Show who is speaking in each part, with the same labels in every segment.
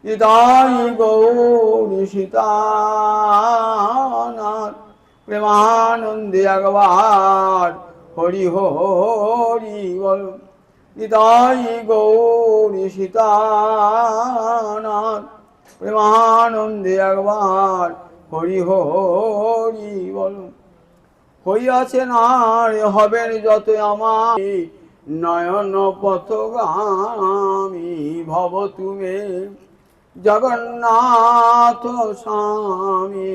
Speaker 1: হৃদয় গৌরী সীতানাথ প্রেমানন্দে একবার হরি হরি বল। হৃদয় গৌরী সীতানাথ প্রেমানন্দে একবার হরি হরি বল। হইয়াছেন আর হবেন যত আমার নয়ন পথগামী ভব তুমি জগন্নাথ স্বামী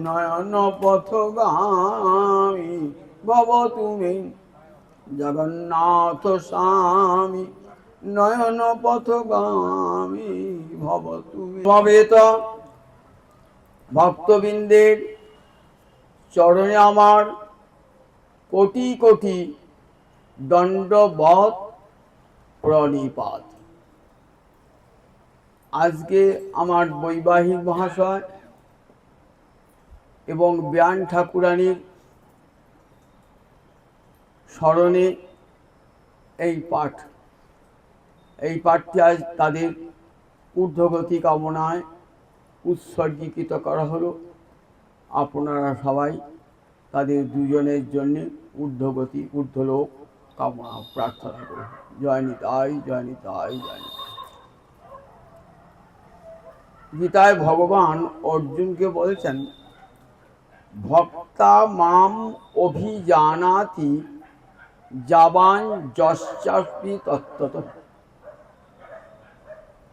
Speaker 1: নয়ন পথগামী ভব তুমি জগন্নাথ স্বামী নয়ন পথগামী ভব তুমি। সমবেত ভক্তবৃন্দের চরণে আমার কোটি কোটি দণ্ডবৎ প্রণিপাত। আজকে আমার বৈবাহিক মহাশয় এবং ব্যান ঠাকুরানীর স্মরণে এই পাঠটি আজ তাদের ঊর্ধ্বগতি কামনায় উৎসর্গীকৃত করা হলো। আপনারা সবাই তাদের দুজনের জন্য ঊর্ধ্বগতি ঊর্ধ্বলোক কামনা প্রার্থনা করুন। জয় নিতাই, জয় নিতাই, জয় নিতাই। গীতায় ভগবান অর্জুনকে বলেছেন, ভক্তা মাম অভিজানাতি যাবান যশ্চাস্মি তত্ত্বতঃ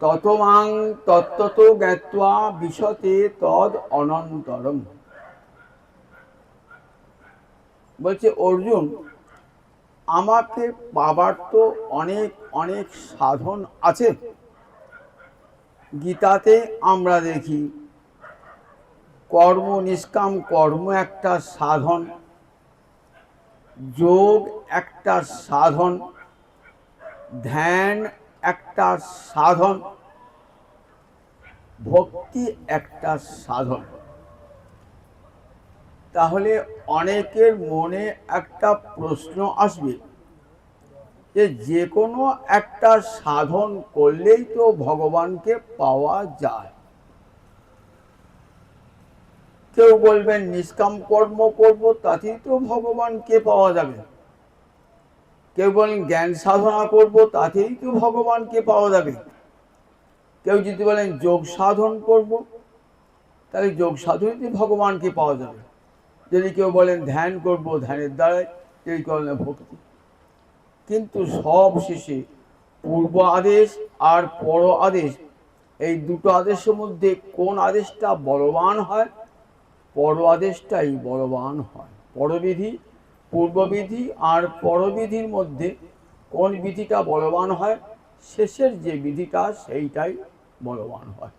Speaker 1: ততমাং তত্ত্বতো জ্ঞাত্বা বিশতে তদ অনন্তরম। বলছে অর্জুন, আমাকে পাবার তো অনেক অনেক সাধন আছে। গীতাতে আমরা দেখি কর্ম, নিষ্কাম কর্ম একটা সাধন, যোগ একটা সাধন, ধ্যান একটা সাধন, ভক্তি একটা সাধন। তাহলে অনেকের মনে একটা প্রশ্ন আসবে যে কোনো একটা সাধন করলেই তো ভগবানকে পাওয়া যায়। কেউ বলবেন নিষ্কাম কর্ম করব, তাতেই তো ভগবানকে পাওয়া যাবে। কেউ বলেন জ্ঞান সাধনা করব, তাতেই তো ভগবানকে পাওয়া যাবে। কেউ যদি বলেন যোগ সাধন করব, তাহলে যোগ সাধনেতে ভগবানকে পাওয়া যাবে। যদি কেউ বলেন ধ্যান করব, ধ্যানের দ্বারাই, যদি কেউ বলেন ভক্তি। কিন্তু সব শেষে পূর্ব আদেশ আর পর আদেশ, এই দুটো আদেশের মধ্যে কোন আদেশটা বলবান হয়? পর আদেশটাই বলবান হয়। পরবিধি, পূর্ববিধি আর পরবিধির মধ্যে কোন বিধিটা বলবান হয়? শেষের যে বিধিটা সেইটাই বলবান হয়।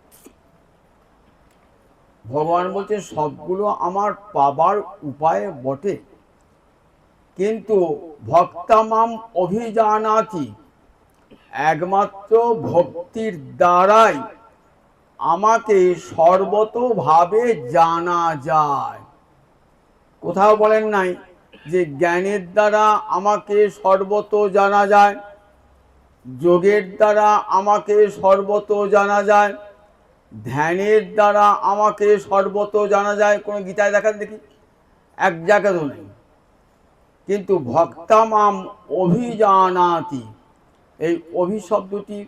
Speaker 1: ভগবান বলছে সবগুলো আমার পাবার উপায় বটে, কিন্তু ভক্তামাম অভিজানাতি, একমাত্র ভক্তির দ্বারাই আমাকে সর্বতোভাবে জানা যায়। কোথাও বলেন নাই যে জ্ঞানের দ্বারা আমাকে সর্বত জানা যায়, যোগের দ্বারা আমাকে সর্বত জানা যায়, ধ্যানের দ্বারা আমাকে সর্বত জানা যায়। কোনো গীতায় দেখান দেখি, এক জায়গাতেও নেই। কিন্তু ভক্তামাম অভিজানাতি, এই অভিশব্দটি,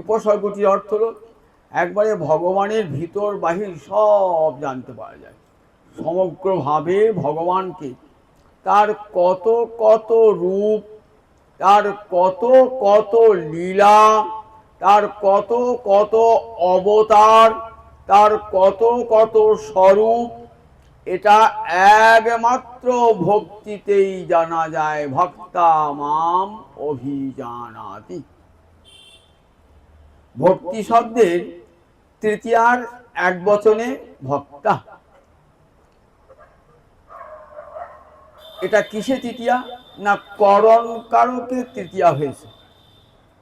Speaker 1: উপসর্গটির অর্থ হল একবারে ভগবানের ভিতর বাহির সব জানতে পারা যায়। সমগ্রভাবে ভগবানকে, তার কত কত রূপ, তার কত কত লীলা, তার কত কত অবতার, তার কত কত স্বরূপ, এটা একমাত্র ভক্তিতেই জানা যায়। ভক্তা মাম অভিজানাতি। ভক্তি শব্দের তৃতীয়ার এক বচনে ভক্তা। এটা কিসে তৃতীয়া? না করণ কারকের তৃতীয়া হয়েছে।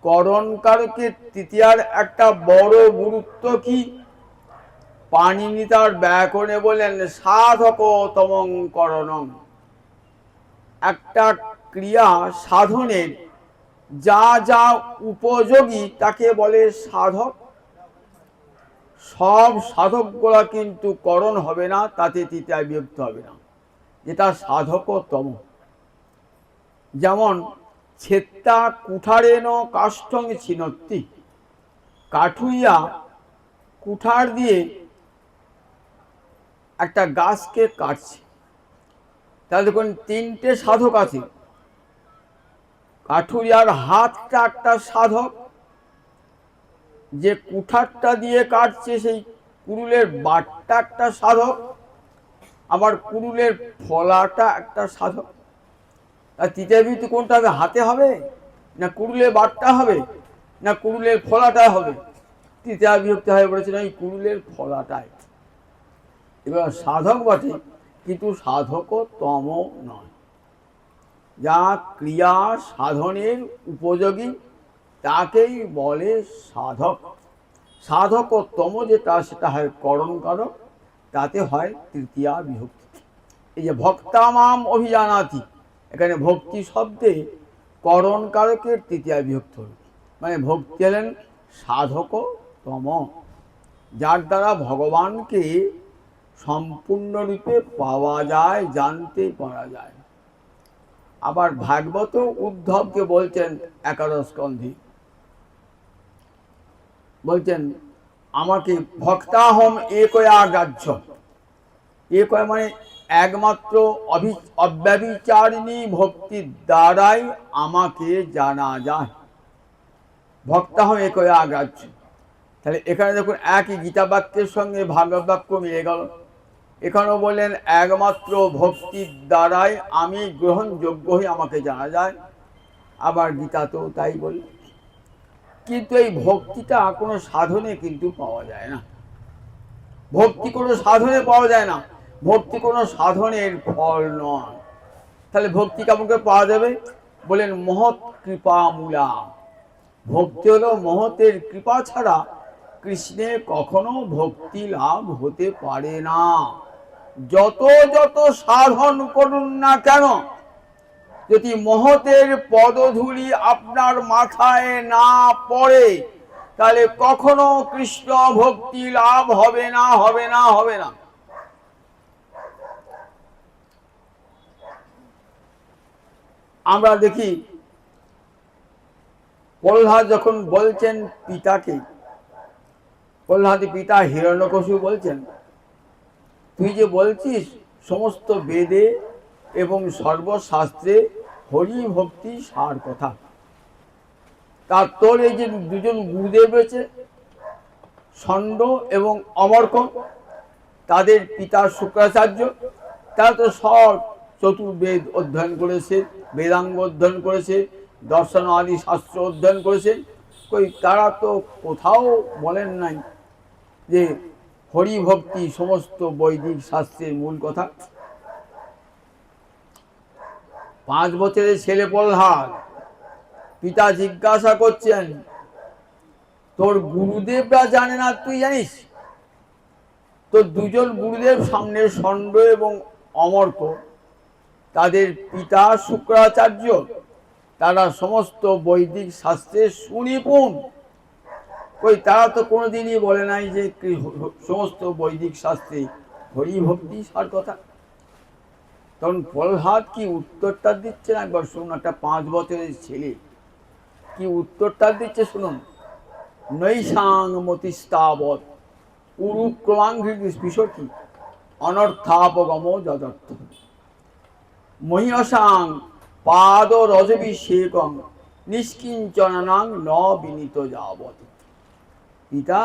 Speaker 1: করণ কারকের তৃতীয়ার একটা বড় গুরুত্ব কি? পাণিনি তার ব্যাকরণে বলেন সাধক তমং করণম। একটা ক্রিয়া সাধনের যা যা উপযোগী তাকে বলে সাধক। সব সাধকগুলা কিন্তু করণ হবে না, তাতে তৃতীয়া বিভক্ত হবে না, যেটা সাধকতম। যেমন ছেত্তা কুঠারেন কাষ্ঠং ছিনত্তি, কাঠুইয়া কুঠার দিয়ে একটা গাছকে কাটছে। তাহলে দেখুন তিনটে সাধক আছে, কাঠুরিয়ার হাতটা একটা সাধক, যে কুঠারটা দিয়ে কাটছে সেই কুড়ুলের বাটটা একটা সাধক, আবার কুড়ুলের ফলাটা একটা সাধক। আর তৃতীয় বিভক্তি কোনটা হবে? হাতে হবে না কুড়ুলের বাটটা হবে না কুড়ুলের ফলাটা হবে? তৃতীয় বিভক্তি হয়ে বলেছিল এই কুড়ুলের ফলাটাই। এবার সাধক বটে কিন্তু সাধকতম নয়। যা ক্রিয়া সাধনের উপযোগী তাকেই বলে সাধক। সাধকতম যেটা সেটা হয় করণ কারক, তাতে হয় তৃতীয়া বিভক্তি। এই যে ভক্তামাম অভিজানাতি, এখানে ভক্তি শব্দে করণ কারকের তৃতীয়া বিভক্তি হল, মানে ভক্তি হলেন সাধকতম, যার দ্বারা ভগবানকে সম্পূর্ণরূপে পাওয়া যায়, জানতে পারা যায়। আবার ভাগবত উদ্ধবকে বলছেন একাদশ স্কন্ধে, বলছেন আমাকে ভক্তাহম একয়া গ্রাহ্য। একয়া মানে একমাত্র অব্যভিচারিণী ভক্তির দ্বারাই আমাকে জানা যায়। ভক্তাহম একয়া গ্রাহ্য। তাহলে এখানে দেখুন একই গীতা বাক্যের সঙ্গে ভাগবত বাক্য মিলে গেল। এখানেও বললেন একমাত্র ভক্তির দ্বারাই আমি গ্রহণযোগ্য হয়ে আমাকে জানা যায়, আবার গীতাতেও তাই বললেন। কিন্তু এই ভক্তিটা কোনো সাধনে কিন্তু পাওয়া যায় না, ভক্তি কোনো সাধনে পাওয়া যায় না, ভক্তি কোনো সাধনের ফল নয়। তাহলে ভক্তি কেমন করে পাওয়া যাবে? বলেন মহৎ কৃপা মূলা। ভক্তি হলো মহতের কৃপা ছাড়া কৃষ্ণে কখনো ভক্তি লাভ হতে পারে না। যত যত সাধন করুন না কেন, যদি মহতের পদধূলি আপনার মাথায় না পড়ে, তাহলে কখনো কৃষ্ণ ভক্তি লাভ হবে না, হবে না, হবে না। আমরা দেখি প্রহ্লাদ যখন বলছেন পিতাকে, প্রহ্লাদ পিতা হিরণ্যকশিপু বলছেন, তুই যে বলছিস সমস্ত বেদে এবং সর্বশাস্ত্রে হরি ভক্তি সার কথা, তার তোর এই যে দুজন গুরুদেব রয়েছে ষণ্ড এবং অমর্ক, তাদের পিতা শুক্রাচার্য, তারা তো সব চতুর্বেদ অধ্যয়ন করেছে, বেদাঙ্গ অধ্যয়ন করেছে, দর্শন আদি শাস্ত্র অধ্যয়ন করেছে। কই তারা তো কোথাও বলেন নাই যে হরি ভক্তি সমস্ত বৈদিক শাস্ত্রের মূল কথা। 5 বছরের ছেলে প্রহ্লাদ, পিতা জিজ্ঞাসা করছেন তোর গুরুদেবরা জানে না তুই জানিস? তোর দুজন গুরুদেব সামনে ষণ্ড এবং অমর্ক, তাদের পিতা শুক্রাচার্য, তারা সমস্ত বৈদিক শাস্ত্রের সুনিপুণ। কই তারা তো কোনোদিনই বলে নাই যে সমস্ত বৈদিক শাস্ত্রে হরি ভক্তি সার কথা। তখন প্রহ্লাদ কি উত্তরটা দিচ্ছে না একবার শুনুন। একটা 5 বছরের ছেলে কি উত্তরটা দিচ্ছে শুনুন। নৈশাং মতিস্তাবৎ উরুক্রমাঙ্ঘ্রি স্পৃশতি অনর্থাপগম যদর্থ মহিয়সাং পাদ রজভিষেকং নিষ্কিঞ্চনাং ন বিনীত যাবৎ। পিতা,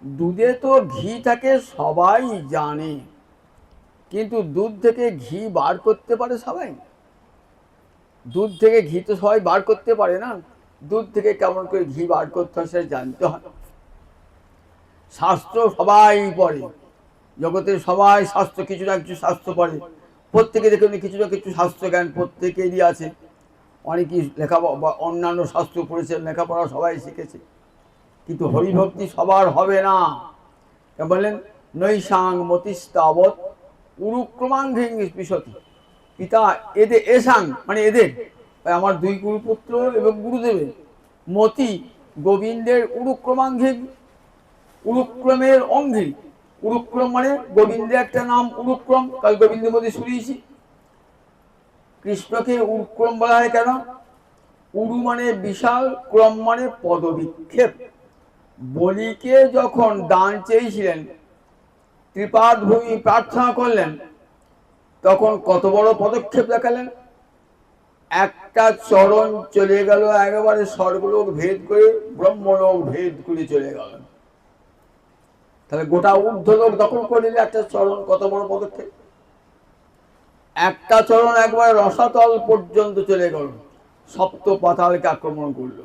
Speaker 1: দুধে তো ঘি থাকে সবাই জানে, কিন্তু দুধ থেকে ঘি বার করতে পারে সবাই? দুধ থেকে ঘি তো সবাই বার করতে পারে না। দুধ থেকে কেমন করে ঘি বার করতে হয় সেটা জানতে হয়। শাস্ত্র সবাই পড়ে, জগতের সবাই শাস্ত্র কিছু না কিছু শাস্ত্র পড়ে, প্রত্যেকে দেখুন কিছু না কিছু শাস্ত্র জ্ঞান প্রত্যেকেরই আছে। অনেকেই লেখাপড়া অন্যান্য শাস্ত্র পড়েছে, লেখাপড়া সবাই শিখেছে, কিন্তু হরিভক্তি সবার হবে না। বললেন নৈশাং মতিস্তাবৎ উরুক্রমাঙ্ঘ্রি স্পৃশতি। পিতা এদের এসাং মানে এদের, আমার দুই গুরুপুত্র এবং গুরুদেবের মতি গোবিন্দের উরুক্রমাঙ্ঘিক, উরুক্রমের অঙ্ঘি। উরুক্রম মানে গোবিন্দের একটা নাম উরুক্রম, কাল গোবিন্দের মধ্যে শুনিয়েছি। কৃষ্ণকে উরুক্রম বলা হয় কেন? উরু মানে বিশাল, ক্রম মানে পদবিক্ষেপ। বলিকে যখন দান চেয়েছিলেন, ত্রিপাদ ভূমি প্রার্থনা করলেন, তখন কত বড় পদক্ষেপ দেখালেন। একটা চরণ চলে গেল একেবারে স্বর্গলোক ভেদ করে, ব্রহ্মলোক ভেদ করে চলে গেল। তাহলে গোটা ঊর্ধ্বলোক দখল করে নিলে একটা চরণ কত বড় পদক্ষেপ। একটা চরণ একবার রসাতল পর্যন্ত চলে গেল, সপ্ত পাতালকে আক্রমণ করল,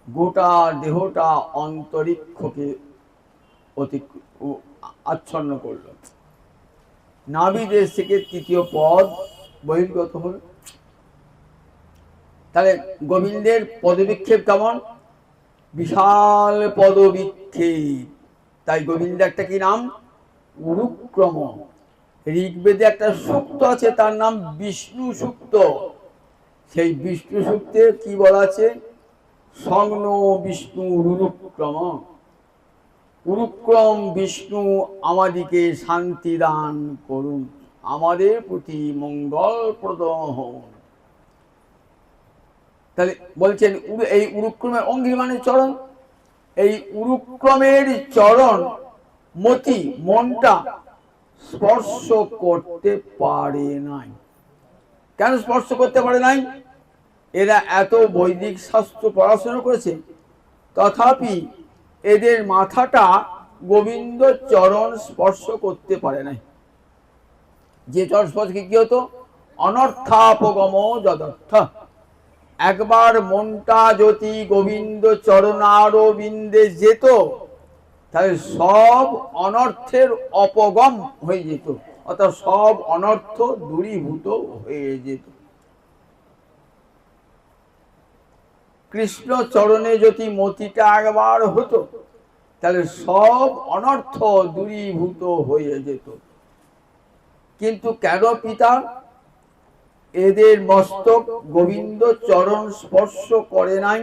Speaker 1: গোটা দেহটা অন্তরিক্ষকে আচ্ছন্ন করল। নাভি দেশ থেকে তৃতীয় পদ বহির্গত হল। তাহলে গোবিন্দের পদবিক্ষেপ কেমন? বিশাল পদবিক্ষেপ। তাই গোবিন্দের একটা কি নাম? উরুক্রম। ঋগ্বেদে একটা সূক্ত আছে, তার নাম বিষ্ণু সূক্ত। সেই বিষ্ণু সূক্তে কি বলা আছে? সংন বিষ্ণু উরুক্রম। উরুক্রম বিষ্ণু আমাদিকে শান্তি দান করুন, আমাদের প্রতি মঙ্গলপ্রদ হন। তাহলে বলছেন এই উরুক্রমের অঙ্গি মানে চরণ। এই উরুক্রমের চরণ মতি, মনটা স্পর্শ করতে পারে নাই। কেন স্পর্শ করতে পারে নাই? এরা এত বৈদিক শাস্ত্র পড়াশোনা করেছে, তথাপি এদের মাথাটা গোবিন্দ চরণ স্পর্শ করতে পারে নাই। যে চরণ স্পর্শ কি হতো? অনর্থাপগম যদর্থ। একবার মনটা যদি গোবিন্দ চরণারবিন্দে যেত, তাহলে সব অনর্থের অপগম হয়ে যেত, অর্থাৎ সব অনর্থ দূরীভূত হয়ে যেত। কৃষ্ণ চরণে যদি মতিটা একবার হতো, তাহলে সব অনর্থ দূরীভূত হয়ে যেত। কিন্তু কেন পিতা এদের মস্তক গোবিন্দ চরণ স্পর্শ করে নাই?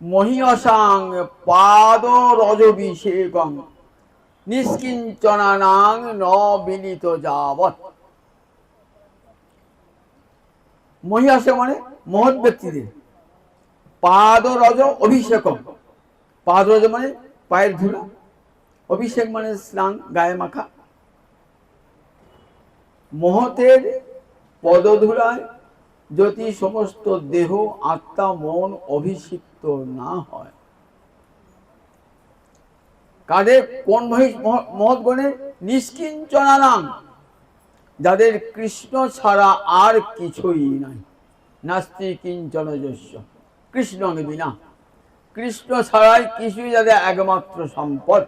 Speaker 1: মহিয়সাং পাদ রজভিষেকং নিষ্কিঞ্চনানাং ন বিনীত যাবৎ। মহিয়াসে মানে মহৎ ব্যক্তিদের, পাদ রজ অভিষেকম। পাদ রজ মানে পায়ের ধুলা, অভিষেক মানে স্নান, গায়ে মাখা। মহতের পদধূলায় যদি সমস্ত দেহ আত্মা মন অভিষিক্ত না হয়, কাদের? কোন মহৎ গণের? নিষ্কিঞ্চনা নাম, যাদের কৃষ্ণ ছাড়া আর কিছুই নাই। নাস্তি কিঞ্চন যস্য কৃষ্ণ বিনা। কৃষ্ণ ছাড়াই কিছুই যাদের একমাত্র সম্পদ।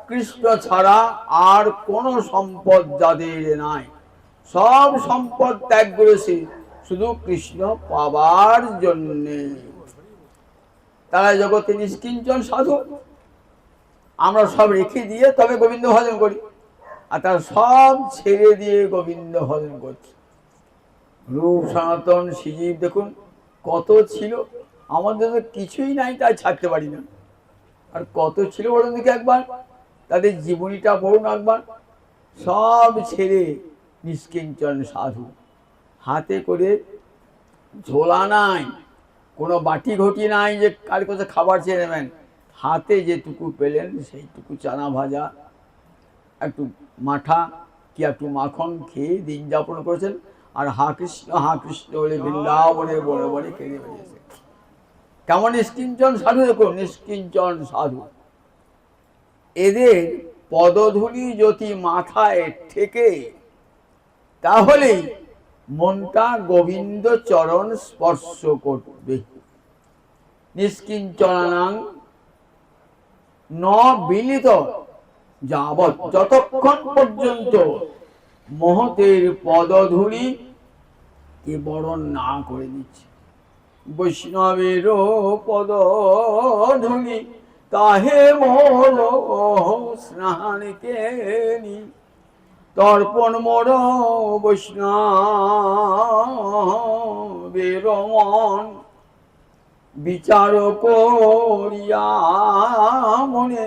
Speaker 1: কৃষ্ণ ছাড়া আর কোন সম্পদ যাদের নাই, সব সম্পদ ত্যাগ করেছে শুধু কৃষ্ণ পাবার জন্যে। তারা জগতে নিষ্কিঞ্চন সাধু। আমরা সব রেখে দিয়ে তবে গোবিন্দ ভজন করি, আর তারা সব ছেড়ে দিয়ে গোবিন্দ ভজন করছে। রূপ সনাতন শ্রীজীব দেখুন কত ছিল, আমাদের তো কিছুই নাই, তাই ছাড়তে পারি না। আর কত ছিল বলুন দেখি একবার, তাদের জীবনীটা পড়ুন একবার। সব ছেড়ে নিষ্কিঞ্চন সাধু। হাতে করে ঝোলা নাই, কোনো বাটি ঘটি নাই যে কার কাছে খাবার চেয়ে নেবেন। হাতে যেটুকু পেলেন সেইটুকু চানা ভাজা, একটু মাঠা কি একটু মাখন খেয়ে দিন যাপন করেছেন। আর হা কৃষ্ণ বলে বৃন্দাবনে বনে বনে কেঁদে বেরিয়েছে। কেমন নিষ্কিঞ্চন সাধু দেখুন, নিষ্কিঞ্চন সাধু। এদের পদধূলি যদি মাথায় ঠেকে, তাহলে মনটা গোবিন্দ চরণ স্পর্শ করবে। নিষ্কিঞ্চনানাং ন বিনীত যাবৎ, যতক্ষণ পর্যন্ত মহতের পদধূলি কে বরণ না করে দিচ্ছে। বৈষ্ণবের পদধূলি তাহে মোর স্নান কেনি, তর্পণ মোর বৈষ্ণবের মন বিচার করিয়া মনে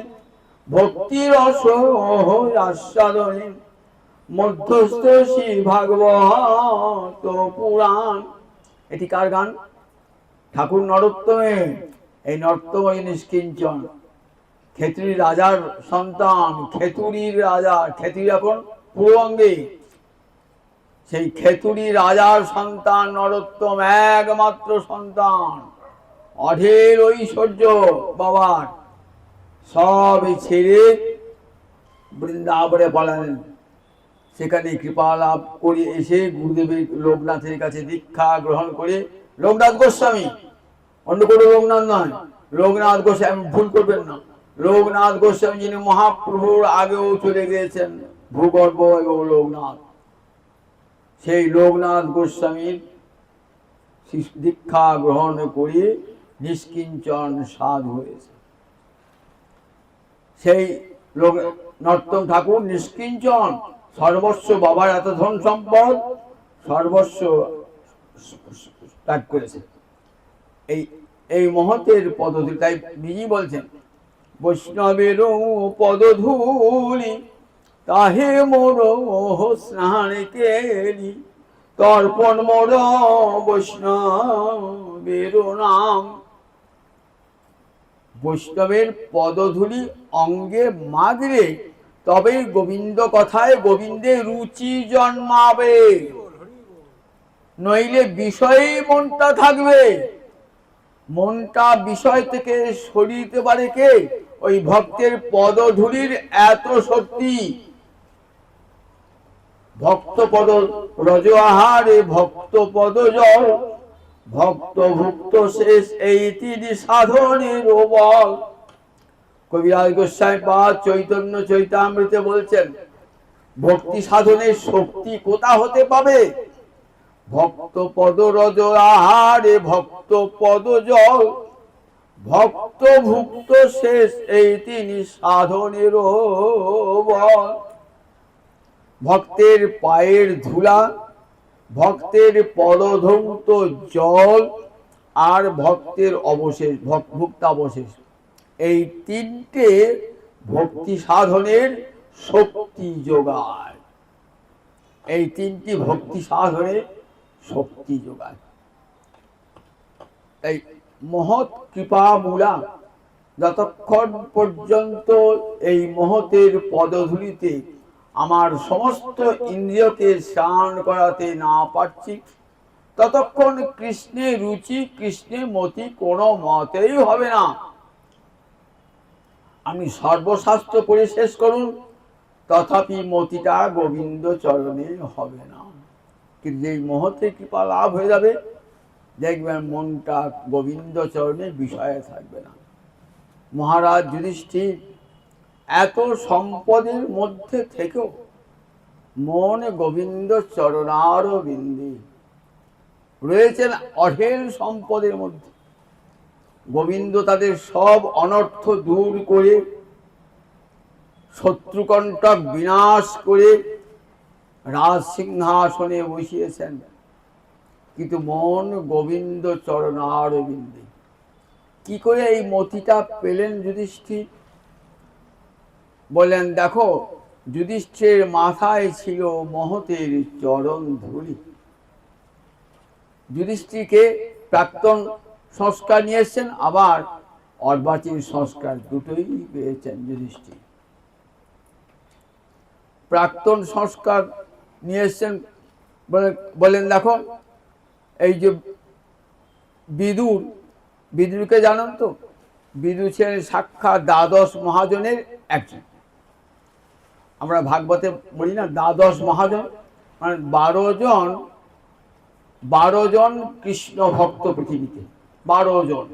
Speaker 1: ভক্তি রস আস্বাদনে মধ্যস্থ শ্রী ভাগবত পুরাণ। এটি কার গান? ঠাকুর নরোত্তমের। এই নরোত্তম নিষ্কিঞ্চন খেতুরি রাজার সন্তান, খেতুরির রাজা। খেতুরি এখন পূর্বঙ্গে, সেই খেতুরি রাজার সন্তান নরোত্তম, একমাত্র সন্তান। অঢেল ঐশ্বর্য বাবার, সব ছেড়ে বৃন্দাবনে পালালেন। সেখানে কৃপা লাভ করে এসে গুরুদেবের লোকনাথের কাছে দীক্ষা গ্রহণ করে, লোকনাথ গোস্বামী, অন্য কোনো লোকনাথ নয়, লোকনাথ গোস্বামী, ভুল করবেন না। লোকনাথ গোস্বামী যিনি মহাপ্রভুর আগেও চলে গিয়েছেন, ভূগর্ভ এবং লোকনাথ, সেই লোকনাথ গোস্বামীর দীক্ষা গ্রহণ করে নিষ্কিঞ্চন সাধু হয়েছে। সেই লোক নরোত্তম ঠাকুর নিষ্কিঞ্চন, সর্বস্ব, বাবার এত ধন সম্পদ, সর্বস্ব ত্যাগ করেছে এই মহতের পদধূলি। তাই নিজেই বলছেন, বৈষ্ণবের পদধূলি তাহে মোর স্নান কেলি, তর্পণ মোর বৈষ্ণবের নাম। বৈষ্ণবের পদধূলি অঙ্গে মাগলে তবে গোবিন্দ কথায় গোবিন্দের রুচি জন্মাবে, নইলে বিষয়েই মনটা থাকবে। মনটা বিষয় থেকে সরিতে পারে কে? ওই ভক্তের পদধূলির এত শক্তি। ভক্ত পদ রজ আহারে ভক্ত পদ জল, ভক্ত ভুক্ত শেষ এই তিনি সাধনের বল। কবিরাজ গোস্বামী পাদ চৈতন্য চৈতামৃতে বলছেন, ভক্তি সাধনের শক্তি কোথা হতে পাবে? ভক্ত পদ রজ আহারে ভক্ত পদ জল, ভক্ত ভুক্ত শেষ এই তিনি সাধনের বল। ভক্তের পায়ের ধুলা, ভক্তের পদধৌত জল, আর ভক্তের অবশেষ, ভুক্তাবশেষ, এই তিনটে ভক্তি সাধনের শক্তি যোগায়। এই তিনটি ভক্তি সাধনের শক্তি যোগায়। এই মহৎ কৃপা মূলা, যতক্ষণ পর্যন্ত এই মহতের পদধূলিতে আমার সমস্ত ইন্দ্রিয়কে স্নান করাতে না পারছি, ততক্ষণ কৃষ্ণের রুচি, কৃষ্ণের মতি কোনো মতেই হবে না। আমি সর্বশাস্ত্র পড়ে শেষ করুন, তথাপি মতিটা গোবিন্দ চরণে হবে না। কিন্তু এই মহতের কৃপা লাভ হয়ে যাবে, দেখবেন মনটা গোবিন্দ চরণে বিষয়ে থাকবে না। মহারাজ যুধিষ্ঠির এত সম্পদের মধ্যে থেকেও মন গোবিন্দ চরণারবিন্দে রয়েছেন। অঢেল সম্পদের মধ্যে গোবিন্দ তাদের সব অনর্থ দূর করে, শত্রুকণ্টক বিনাশ করে রাজ সিংহাসনে বসিয়েছেন, কিন্তু মন গোবিন্দ চরণারবিন্দে। কি করে এই মতিটা পেলেন যুধিষ্ঠির? বললেন, দেখো, যুধিষ্ঠিরের মাথায় ছিল মহতের চরণ ধূলি। যুধিষ্ঠিরকে প্রাক্তন সংস্কার নিয়ে এসছেন, আবার অর্বাচীন সংস্কার, দুটোই পেয়েছেন যুধিষ্ঠির। প্রাক্তন সংস্কার নিয়ে এসছেন, বলেন দেখো, এই যে বিদুর, বিদুরকে জানেন তো? বিদুর ছিলেন সাক্ষাৎ দ্বাদশ মহাজনের একজন। আমরা ভাগবতে বলি না, দ্বাদশ মহাজন মানে 12 জন কৃষ্ণ ভক্ত পৃথিবীতে, 12 জন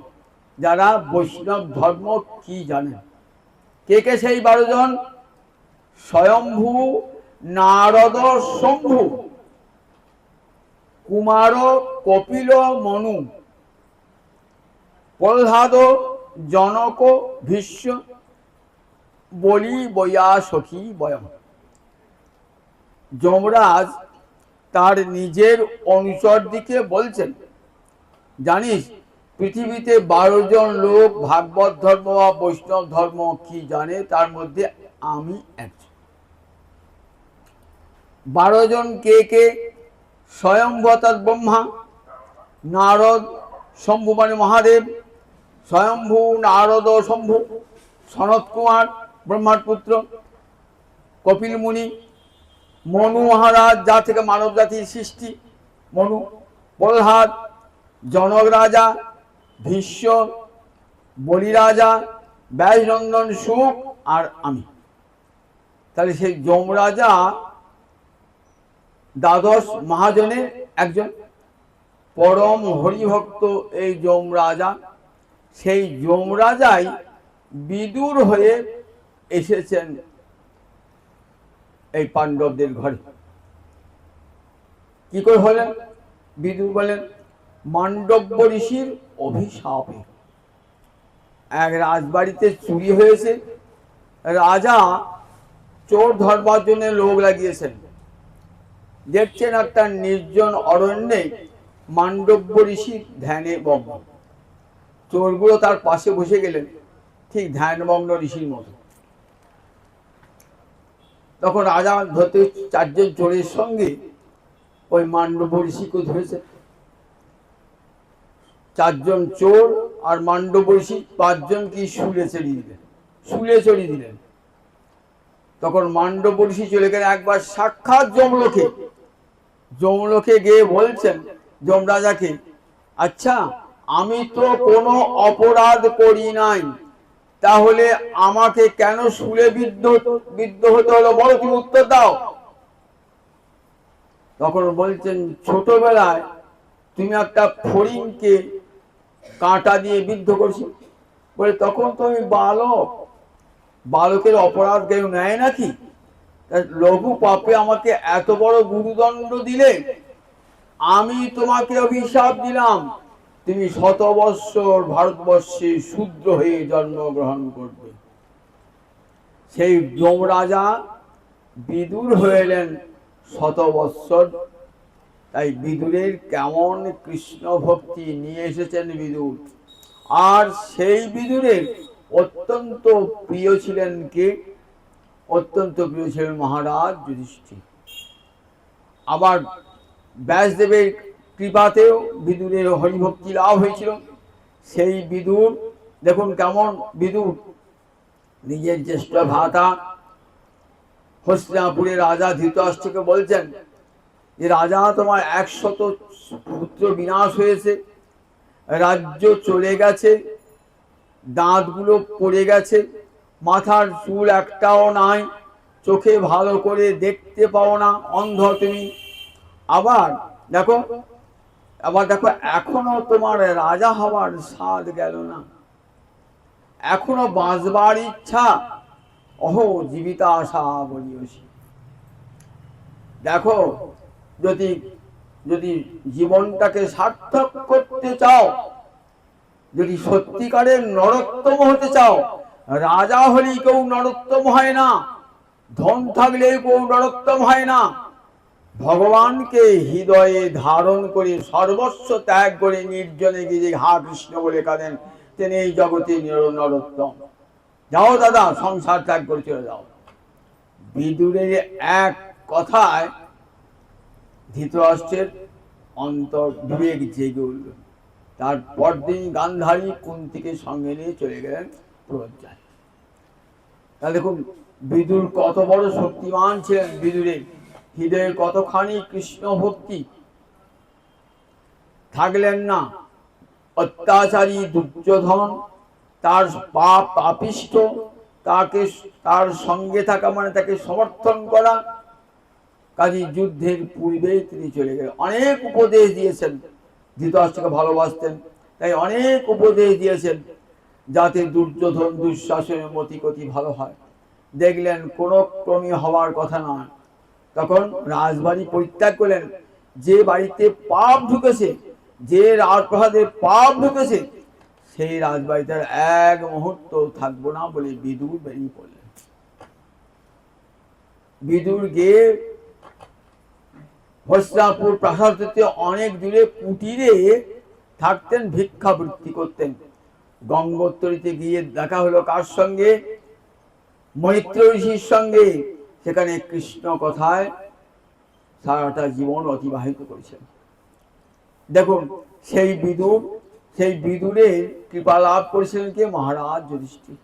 Speaker 1: যারা বৈষ্ণব ধর্ম কি জানেন। কে কে সেই 12 জন? স্বয়ম্ভু, নারদ, শম্ভু, কুমার, কপিল, মনু, প্রহ্লাদ, জনক, ভীষ্ম, বলি, বৈয়াসখী, বয়ম। যমরাজ তার নিজের অনুচরদিকে বলছেন, জানিস পৃথিবীতে 12 জন লোক ভাগবত ধর্ম বা বৈষ্ণব ধর্ম কি জানে, তার মধ্যে আমি একজন। 12 জন কে কে? স্বয়ংবতার ব্রহ্মা, নারদ, শম্ভু মানে মহাদেব, স্বয়ম্ভু, নারদ ও শম্ভু, সনত কুমার ব্রহ্মার পুত্র, কপিল মুনি, মনু মহারাজ যা থেকে মানব জাতির সৃষ্টি, মনু, প্রহ্লাদ, জনক রাজা, ভীষ্ম, বলি রাজা, ব্যাসনন্দন, সুখ আর আমি। তাহলে সেই যমরাজা দ্বাদশ মহাজনের একজন, পরম হরিভক্ত এই যমরাজা। সেই যমরাজাই বিদুর হয়ে এসেছেন এই পাণ্ডবদের ঘরে। কি করে হলেন? বিদুর বলেন, মান্ডব্য ঋষির অভিশাপে। এক রাজবাড়িতে চুরি হয়েছে, রাজা চোর ধরবার জন্য লোক লাগিয়েছেন। দেখছেন একটা নির্জন অরণ্যে মান্ডব্য ঋষি ধ্যানে মগ্ন। চোরগুলো তার পাশে বসে গেলেন, ঠিক ধ্যানমগ্ন ঋষির মতো। তখন রাজা ধরতে 4 জন চোরের সঙ্গে ওই মান্ডব্য ঋষিকে ধরেছে। 4 জন চোর আর মান্ডব্য ঋষি 5 জনকে শুলে চড়িয়ে দিলেন। তখন মান্ডব্য ঋষি চলে গেলেন একবার সাক্ষাৎ যমলোকে। যমলোকে গিয়ে বলছেন যমরাজাকে, আচ্ছা আমি তো কোনো অপরাধ করি নাই, তাহলে আমাকে কেন শুলে বিদ্ধ হতে হলো, বলো তুমি উত্তর দাও। তখন বলছেন, ছোটবেলায় তুমি একটা ফড়িংকে কাঁটা দিয়ে বিদ্ধ করছি। বলে তখন তো আমি বালক, বালকের অপরাধ কেউ নেয় নাকি? লঘু পাপে আমাকে এত বড় গুরুদণ্ড দিলে, আমি তোমাকে অভিশাপ দিলাম, তুমি 100 বৎসর ভারতবর্ষে শূদ্র হয়ে জন্মগ্রহণ করবে। সেই যমরাজা বিদুর হয়ে এলেন 100 বৎসর। তাই বিদুরের কেমন কৃষ্ণ ভক্তি নিয়ে এসেছেন বিদুর। আর সেই বিদুরের অত্যন্ত প্রিয় ছিলেন কে? অত্যন্ত প্রিয় ছিলেন মহারাজ যুধিষ্ঠির। আবার ব্যাসদেবের কৃপাতেও বিদুরের হরিভক্তি লাভ হয়েছিল। সেই বিদুর দেখুন কেমন বিদুর নিজের জ্যেষ্ঠ ভ্রাতা হস্তিনাপুরের রাজা ধৃতরাষ্ট্রকে বলছেন যে, রাজা তোমার 100 পুত্র বিনাশ হয়েছে, রাজ্য চলে গেছে, দাঁতগুলো পড়ে গেছে, মাথার চুল একটাও নাই, চোখে ভালো করে দেখতে পাও না, অন্ধ তুমি। আবার দেখো এখনো তোমার রাজা হওয়ার স্বাদ গেল না, এখনো বাঁচবার ইচ্ছা, অহো জীবিত আশা বলিয়সী। দেখো যদি যদি জীবনটাকে সার্থক করতে চাও, যদি সত্যিকারের নরোত্তম হতে চাও, রাজা হলেই কেউ নরোত্তম হয় না, ধন থাকলেই কেউ নরোত্তম হয় না। ভগবানকে হৃদয়ে ধারণ করে সর্বস্ব ত্যাগ করে নির্জনে গিয়ে হা কৃষ্ণ বলে কাঁদেন, তিনি এই জগতে নরোত্তম। যাও দাদা, সংসার ত্যাগ করে চলে যাও। বিদুরের এক কথায় ধৃতরাষ্ট্রের অন্তর বিবেক জেগে উঠল। তার পরদিন গান্ধারী কুন্তিকে সঙ্গে নিয়ে চলে গেলেন প্রজ্জায়। তাহলে দেখুন বিদুর কত বড় শক্তিমান ছিলেন, বিদুরের হৃদয়ে কতখানি কৃষ্ণ ভক্তি। থাকলেন না অত্যাচারী দুর্যোধন, তার পাপিষ্ঠ, তার সঙ্গে থাকা মানে তাকে সমর্থন করা। কাজী যুদ্ধের পূর্বে তিনি চলে গেলেন। অনেক উপদেশ দিয়েছেন, ধৃতরাষ্ট্রকে ভালোবাসতেন, তাই অনেক উপদেশ দিয়েছেন যাতে দুর্যোধন দুঃশাসনের মতিগতি ভালো হয়। দেখলেন কোনো ক্রমে হওয়ার কথা নয়। তখন রাজবাড়ি পরিত্যাগ করলেন। যে বাড়িতে পাপ ঢুকেছে, যে রাজপ্রাসাদে পাপ ঢুকেছে, সেই রাজবাড়িতে এক মুহূর্ত থাকবো না বলে বিদুর বেরিয়ে পড়লেন। বিদুর গিয়ে হস্তিনাপুর প্রাসাদ হতে অনেক দূরে কুটিরে থাকতেন, ভিক্ষাবৃত্তি করতেন। গঙ্গোত্তরীতে গিয়ে দেখা হলো কার সঙ্গে? মৈত্র ঋষির সঙ্গে। সেখানে কৃষ্ণ কথায় সারাটা জীবন অতিবাহিত করেছেন। দেখুন সেই বিদুরের কৃপা লাভ করেছিলেন কে? মহারাজ যুধিষ্ঠির।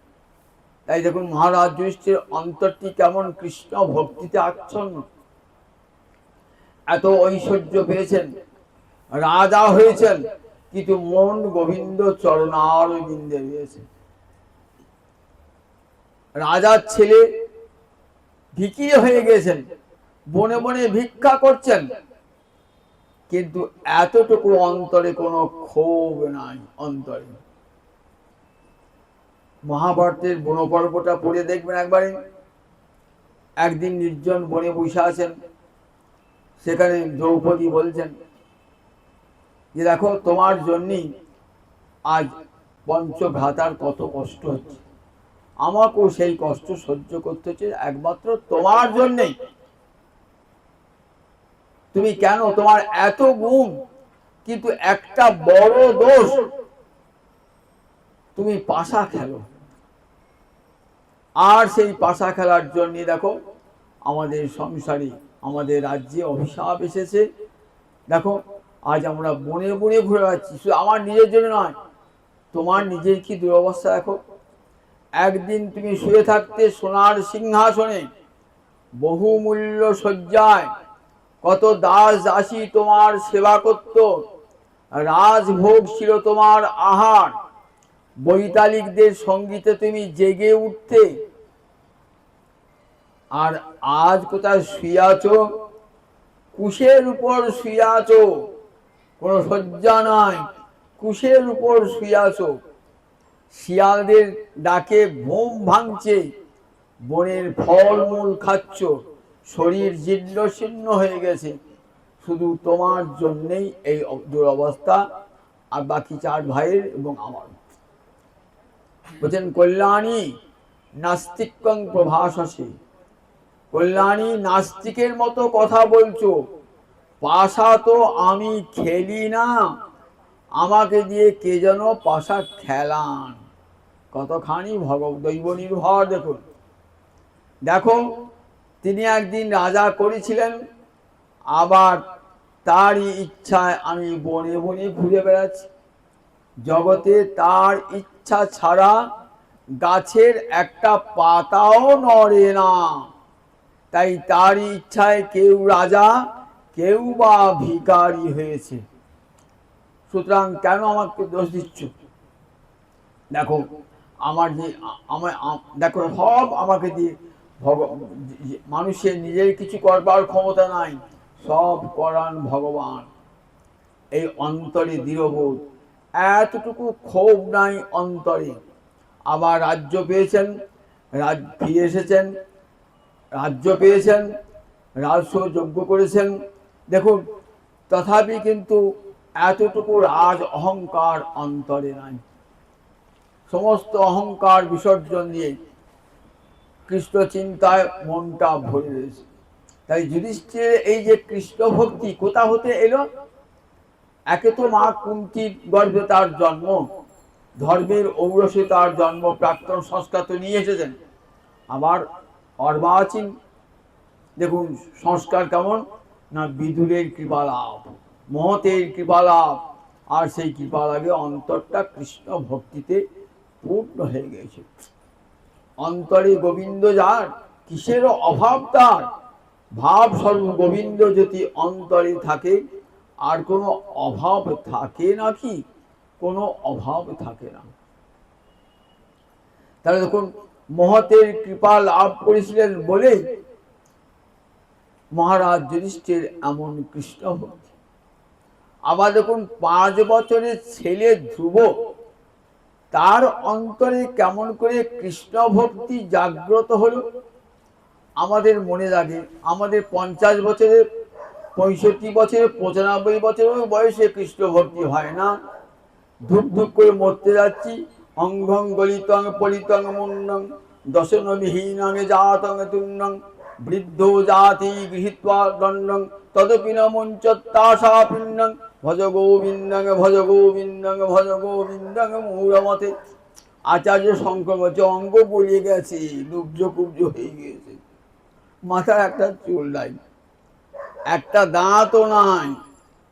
Speaker 1: তাই দেখুন মহারাজ যুধিষ্ঠির অন্তরটি কেমন কৃষ্ণ ভক্তিতে আচ্ছন্ন। এত ঐশ্বর্য পেয়েছেন, রাজা হয়েছেন, কিন্তু মন গোবিন্দ চরণারবিন্দে রয়েছে। রাজার ছেলে ভিখিরি হয়ে গেছেন, বনে বনে ভিক্ষা করছেন, কিন্তু এতটুকু অন্তরে কোনো ক্ষোভ নাই। অন্তরে মহাভারতের বনপর্বটা পড়ে দেখবেন একবারে। একদিন নির্জন বনে বসে আছেন, সেখানে দ্রৌপদী বলছেন যে দেখো তোমার জন্যই আজ পঞ্চভ্রাতার কত কষ্ট হচ্ছে, আমাকেও সেই কষ্ট সহ্য করতে হচ্ছে একমাত্র তোমার জন্যেই। তুমি কেন, তোমার এত গুণ, কিন্তু একটা বড় দোষ, তুমি পাশা খেলো। আর সেই পাশা খেলার জন্য দেখো আমাদের সংসারে, আমাদের রাজ্যে অভিশাপ এসেছে। দেখো আজ আমরা বনে বনে ঘুরে বেড়াচ্ছি, শুধু আমার নিজের জন্য নয়, তোমার নিজের কি দুরবস্থা দেখো। একদিন তুমি শুয়ে থাকতে সোনার সিংহাসনে, বহুমূল্য শয্যায়, কত দাস দাসী তোমার সেবা করত, রাজভোগ ছিল তোমার আহার, বৈতালিকদের সঙ্গীতে তুমি জেগে উঠতে। আর আজ কোথায় শুয়ে আছো? কুশের উপর শুয়ে আছো, কোনো শয্যা নাই, কুশের উপর শুয়ে আছো। শিয়ালদের ডাকে ঘুম ভাঙছে, বনের ফলমূল খাচ্ছ, শরীর জীর্ণ শীর্ণ হয়ে গেছে, শুধু তোমার জন্যেই এই দুরবস্থা, আর বাকি চার ভাইয়ের এবং আমার। বলছেন কল্যাণী নাস্তিকং প্রভাষসে, কল্যাণী নাস্তিকের মতো কথা বলছো, পাশা তো আমি খেলি না, আমাকে দিয়ে কে যেন পাশা খেলান। কতখানি দৈব নির্ভর দেখুন। দেখো তিনি একদিন রাজা করেছিলেন, আবার তারই ইচ্ছায় আমি বনে বনে ঘুরে বেড়াচ্ছি। জগতে তার ইচ্ছা ছাড়া গাছের একটা পাতাও নড়ে না, তাই তারই ইচ্ছায় কেউ রাজা, কেউ বা ভিখারি হয়েছে। সুতরাং কেন আমাকে দোষ দিচ্ছ? দেখো আমার যে দেখো সব আমাকে দিয়ে, মানুষের নিজের কিছু করবার ক্ষমতা নাই, সব করান ভগবান। এই অন্তরে দৃঢ়বোধ, এতটুকু ক্ষোভ নাই অন্তরে। আবার রাজ্য পেয়েছেন, ফিরে এসেছেন, রাজ্য পেয়েছেন, রাজস্ব যজ্ঞ করেছেন। দেখুন তথাপি কিন্তু এতটুকু রাজ অহংকার অন্তরে নাই। সমস্ত অহংকার বিসর্জন দিয়ে কৃষ্ণ চিন্তায় মনটা ভরে রয়েছে। তাই যুধিষ্ঠির এই যে কৃষ্ণ ভক্তি কোথা হতে এলো? একে তো মা কুন্তির গর্ভে তার জন্ম, ধর্মের ঔরসে তার জন্ম, প্রাক্তন সংস্কার তো নিয়ে এসেছেন। আবার অর্বাচীন দেখুন সংস্কার কেমন না, বিদুরের কৃপা লাভ, মহতের কৃপা লাভ, আর সেই কৃপা লাভে অন্তরটা কৃষ্ণ ভক্তিতে পূর্ণ হয়ে গেছে। অন্তরে গোবিন্দ যার, কিসেরও অভাব তার। ভাব সর্ব গোবিন্দ যদি অন্তরে থাকে, আর কোনো অভাব থাকে নাকি? কোনো অভাব থাকে না। তাহলে দেখুন মহতের কৃপা লাভ করেছিলেন বলে মহারাজ যুধিষ্ঠির এমন কৃষ্ণ ভক্তি। আবার দেখুন 5 বছরের ছেলে ধ্রুব, তার অন্তরে কেমন করে কৃষ্ণ ভক্তি জাগ্রত হলো। আমাদের মনে লাগে, আমাদের 50 বছরে, 65 বছরে, 95 বছরের বয়সে কৃষ্ণ ভক্তি হয় না। ধূপ ধূপ করে মরতে যাচ্ছি। অঙ্গং গলিতং পলিতং মুন্ডং দশন বিহীনং জাতং তুন্ডং বৃদ্ধ জাতি গৃহীত্বা দণ্ডং তদপি ন মুঞ্চত্তাশা পিণ্ডং ভজ গোবিন্দং ভজ গোবিন্দং ভজ গোবিন্দং মূঢ়মতে। আচার্য শঙ্কর বলছে অঙ্গ গলিয়ে গেছে, লুব্জ কুব্জ হয়ে গিয়েছে, মাথার একটা চুল নাই, একটা দাঁতও নাই,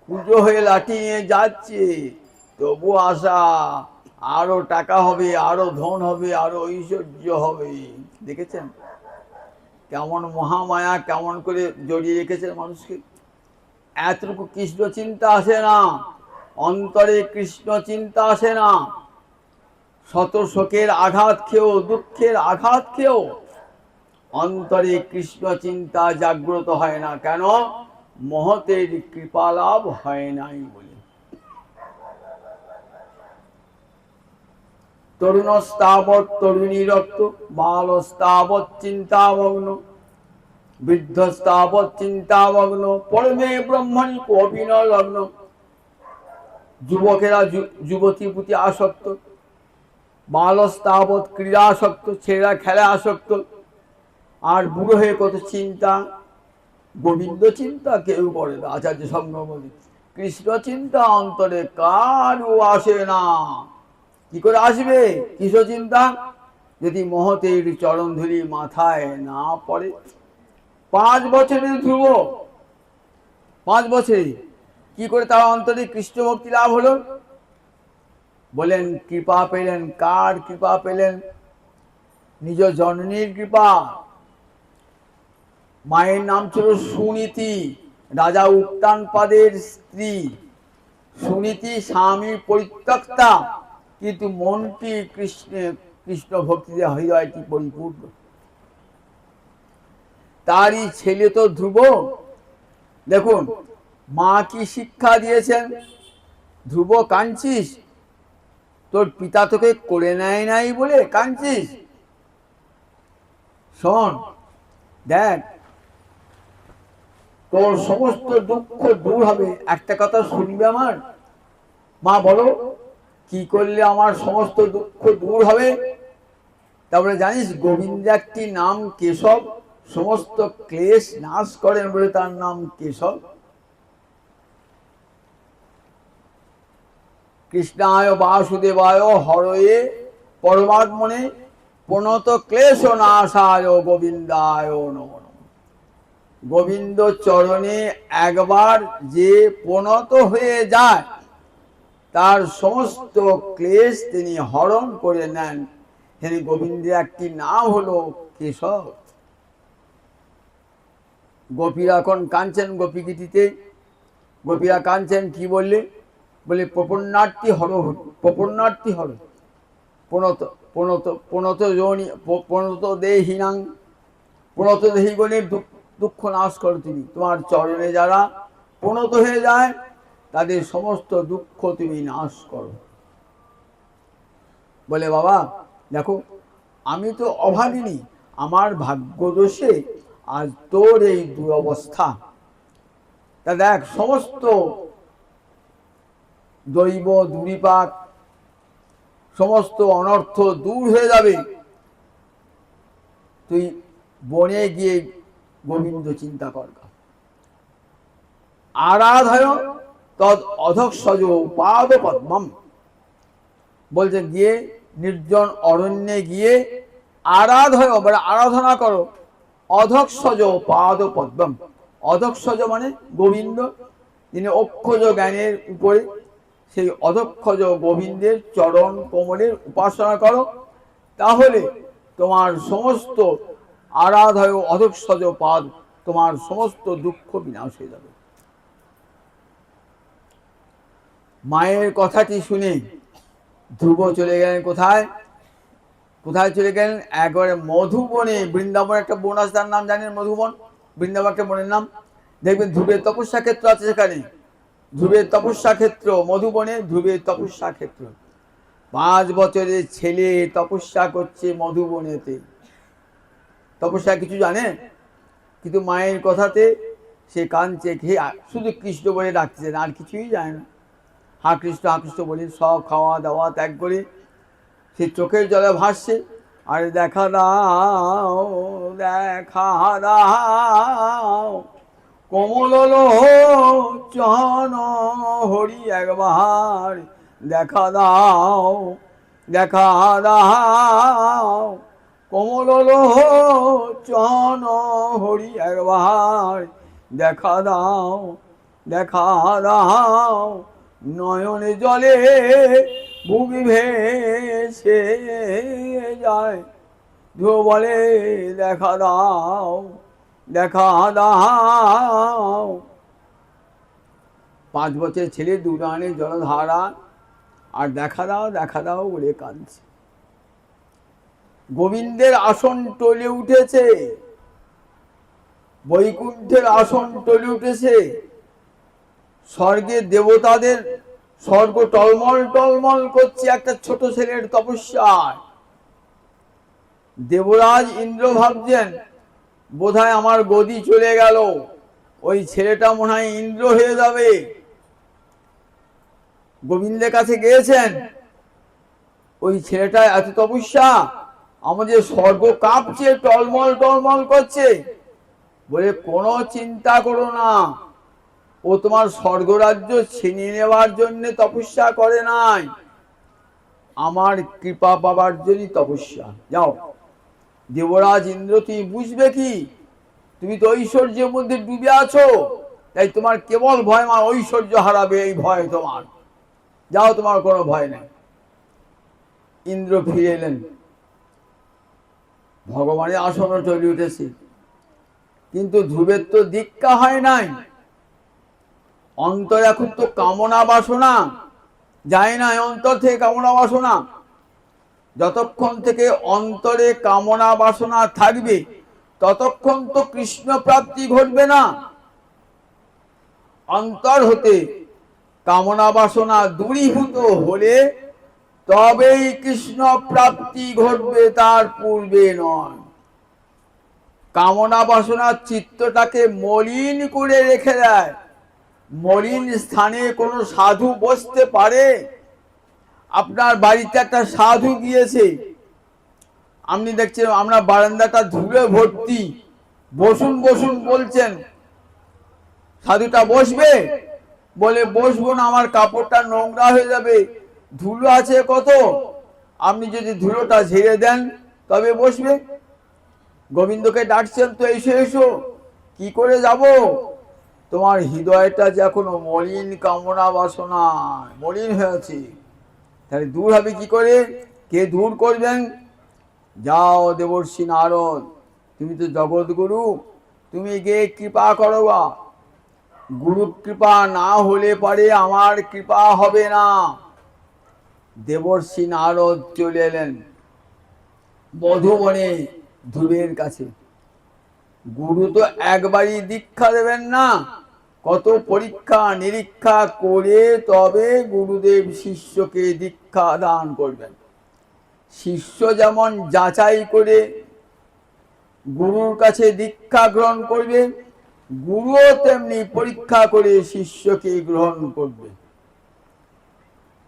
Speaker 1: পুজো হয়ে লাঠি নিয়ে যাচ্ছে, তবু আশা আরো টাকা হবে, আরো ধন হবে, আরো ঐশ্বর্য হবে। দেখেছেন কেমন মহামায়া কেমন করে জড়িয়ে রেখেছে মানুষকে। এতটুকু কৃষ্ণ চিন্তা আসে না, অন্তরে কৃষ্ণ চিন্তা আসে না। শত শোকের আঘাত খেয়েও, দুঃখের আঘাত খেয়েও অন্তরে কৃষ্ণ চিন্তা জাগ্রত হয় না। কেন? মহতের কৃপা লাভ হয় নাই বলে। তরুণস্তাবৎ তরুণীরক্ত, বালস্তাবৎ চিন্তামগ্ন, বৃদ্ধস্তাবৎ চিন্তামগ্ন, পরমে ব্রহ্মণি কোপি ন লগ্ন। যুবকেরা যুবতী প্রতি আসক্ত, বালস্তাবৎ ক্রীড়া আসক্ত, ছেলেরা খেলা আসক্ত, আর বুড়ো হয়ে কত চিন্তা। গোবিন্দ চিন্তা কেউ করে না। আচার্য শঙ্কর বলে কৃষ্ণ চিন্তা অন্তরে কারও আসে না। কি করে আসবে কৃষ্ণ চিন্তা? যদি মহতের চরণ ধুলি মাথায় না পড়ে। 5 বছরের ধ্রুব, 5 বছরে কি করে তার অন্তরে কৃষ্ণ ভক্তি লাভ হলো? বলেন কৃপা পেলেন। কার কৃপা পেলেন? নিজ জননীর কৃপা। মায়ের নাম ছিল সুনীতি, রাজা উত্তানপাদের স্ত্রী। সুনীতি স্বামীর পরিত্যক্তা, কিন্তু মনটি কৃষ্ণ ভক্তিতে হৃদয়টি পরিপূর্ণ। তারই ছেলে তো ধ্রুব। দেখুন মা কি শিক্ষা দিয়েছেন, ধ্রুব কাঁদছিস, তোর পিতা তোকে করে নেয় নাই বলে কাঁদছিস? শোন, দেখ তোর সমস্ত দুঃখ দূর হবে। একটা কথা শুনবে আমার? মা বলো কি করলে আমার সমস্ত দুঃখ দূর হবে? তারপরে জানিস গোবিন্দ একটি নাম কেশব, সমস্ত ক্লেশ নাশ করেন বলে তার নাম কেশব। কৃষ্ণায় বাসুদেবায় হরয়ে পরমাত্মনে প্রণত ক্লেশ নাশায় গোবিন্দায় নমঃ। গোবিন্দ চরণে একবার যে প্রণত হয়ে যায় তার সমস্ত ক্লেশ তিনি হরণ করে নেন। তিনি গোবিন্দের একটি নাম হলো কেশব। গোপীরা এখন কাঁদছেন গোপীগীতিতে, গোপীরা কাঁদছেন কি বললে? বলে প্রপন্নার্থী হর, প্রপন্নার্থী হর, প্রণত প্রণত প্রণত যোনি প্রণত দেহিনাং, প্রণত দেহিগণের দুঃখ নাশ করো তুমি। তোমার চরণে যারা প্রণত হয়ে যায় তাদের সমস্ত দুঃখ তুমি নাশ করো। বলে বাবা দেখো আমি তো অভাগিনী, আমার ভাগ্যদোষে আজ তোর এই দুরবস্থা। তা দেখ সমস্ত দৈব দুর্বিপাক, সমস্ত অনর্থ দূর হয়ে যাবে। তুই বনে গিয়ে গোবিন্দ চিন্তা কর। আরাধয় তদ অধঃসজ পাদ পদ্মম, বলছে গিয়ে নির্জন অরণ্যে গিয়ে আরাধয় বলে আরাধনা করো অধঃসজ পাদ পদ্মম। অধঃসজ মানে গোবিন্দ, তিনি অক্ষজ জ্ঞানের উপরে, সেই অধঃসজ গোবিন্দের চরণ কোমলের উপাসনা করো, তাহলে তোমার সমস্ত আরাধয় অধঃসজ পাদ, তোমার সমস্ত দুঃখ বিনাশ হয়ে যাবে। মায়ের কথাটি শুনে ধ্রুব চলে গেলেন কোথায়? কোথায় চলে গেলেন? একবারে মধুবনে। বৃন্দাবন একটা বন আছে, তার নাম জানেন? মধুবন। বৃন্দাবন একটা বনের নাম। দেখবেন ধ্রুবের তপস্যা ক্ষেত্র আছে সেখানে। ধ্রুবের তপস্যা ক্ষেত্র মধুবনে, ধ্রুবের তপস্যা ক্ষেত্র। 5 বছরের ছেলে তপস্যা করছে মধুবনেতে। তপস্যা কিছু জানে, কিন্তু মায়ের কথাতে সে কাঁদছে, শুধু কৃষ্ণ বলে ডাকছেন, আর কিছুই জানে না। হা কৃষ্ণ বলে সব খাওয়া দাওয়া ত্যাগ করে সে চোখের জলে ভাসছে, আর দেখা দাও দেখা দাও কমল চন হরি একবার দেখা দাও, দেখা দাও। কমল চন হরি একবার দেখা দাও, দেখা দাও। নয়নে জলে ভূমি ভেসে যায়, ধ্রুব বলে দেখা দাও, দেখা দাও। 5 বছরের ছেলে দুরানে জলধারা আর দেখা দাও, দেখা দাও বলে কাঁদছে। গোবিন্দের আসন টলে উঠেছে, বৈকুণ্ঠের আসন টলে উঠেছে। স্বর্গের দেবতাদের স্বর্গ টলমল টলমল করছে একটা ছোট ছেলের তপস্যায়। দেবরাজ ইন্দ্র ভাবছেন বোধহয় আমার গদি চলে গেল, ওই ছেলেটা মনে হয় ইন্দ্র হয়ে যাবে। গোবিন্দের কাছে গিয়েছেন, ওই ছেলেটা এত তপস্যা, আমাদের স্বর্গ কাঁপছে, টলমল টলমল করছে। বলে কোনো চিন্তা করো না, ও তোমার স্বর্গরাজ্য ছিনিয়ে নেওয়ার জন্য তপস্যা করে নাই, আমার কৃপা পাবার জন্য তপস্যা। যাও দেবরাজ ইন্দ্র, তুমি বুঝবে কি? তুমি তো ঐশ্বর্যের মধ্যে ডুবে আছো, তাই তোমার কেবল ভয় আমার ঐশ্বর্য হারাবে, এই ভয় তোমার। যাও, তোমার কোনো ভয় নেই। ইন্দ্র ফিরে এলেন, ভগবানের আসনে চলে উঠেছে, কিন্তু ধ্রুবের তো দীক্ষা হয় নাই। অন্তর এখন তো কামনা বাসনা যায় না, অন্তর থেকে কামনা বাসনা। যতক্ষণ থেকে অন্তরে কামনা বাসনা থাকবে ততক্ষণ তো কৃষ্ণ প্রাপ্তি ঘটবে না। অন্তর হতে কামনা বাসনা দূরীভূত হলে তবেই কৃষ্ণ প্রাপ্তি ঘটবে, তার পূর্বে নয়। কামনা বাসনা চিত্তটাকে মলিন করে রেখে দেয়। মলিন স্থানে কোনো সাধু বসতে পারে? আপনার বাড়িতে একটা সাধু গিয়েছে, আপনি দেখছেন আমরা বারান্দাটা ধুলে ভর্তি, বসুন বসুন বলছেন, সাধুটা বসবে? বলে বসবো না, আমার কাপড়টা নোংরা হয়ে যাবে, ধুলো আছে কত, আপনি যদি ধুলোটা ঝেড়ে দেন তবে বসবে। গোবিন্দকে ডাকছেন তো, এসো এসো। কি করে যাব? তোমার হৃদয়টা যে এখনো মলিন, কামনা বাসনা মলিন হয়েছে, তাহলে দূর হবে কি করে? কে দূর করবেন? যাও দেবর্ষি নারদ, তুমি তো জগৎগুরু, তুমি গিয়ে কৃপা করো। গুরু কৃপা না হলে পরে আমার কৃপা হবে না। দেবর্ষি নারদ চলে এলেন মধুবনে ধ্রুবের কাছে। গুরু তো একবারই দীক্ষা দেবেন না, কত পরীক্ষা নিরীক্ষা করে তবে গুরুদেব শিষ্যকে দীক্ষা দান করবেন। শিষ্য যেমন যাচাই করে গুরুর কাছে দীক্ষা গ্রহণ করবে, গুরুও তেমনি পরীক্ষা করে শিষ্যকে গ্রহণ করবে।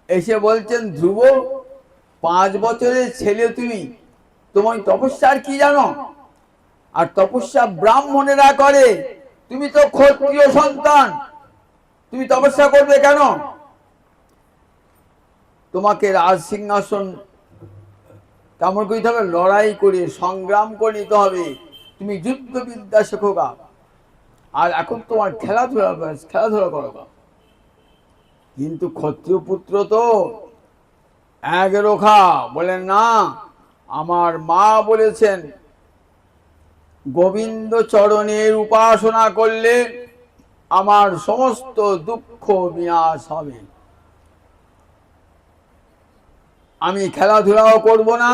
Speaker 1: এসে বলছেন, ধ্রুব 5 বছরের ছেলে তুমি, তোমার তপস্যার কি জানো? আর তপস্যা ব্রাহ্মণেরা করে, তুমি তো ক্ষত্রিয় সন্তান, তুমি তপস্যা করবে কেন? তোমাকে রাজ সিংহাসন কেমন করতে হবে? লড়াই করে সংগ্রাম করে নিতে হবে। তুমি যুদ্ধবিদ্যা শেখো গা, আর এখন তোমার খেলাধুলা খেলাধুলা করো গা। কিন্তু ক্ষত্রিয় পুত্র তো এক রোখা, বলেন না, আমার মা বলেছেন গোবিন্দ চরণের উপাসনা করলে আমার সমস্ত দুঃখ বিনাশ হবে। আমি খেলাধুলাও করব না,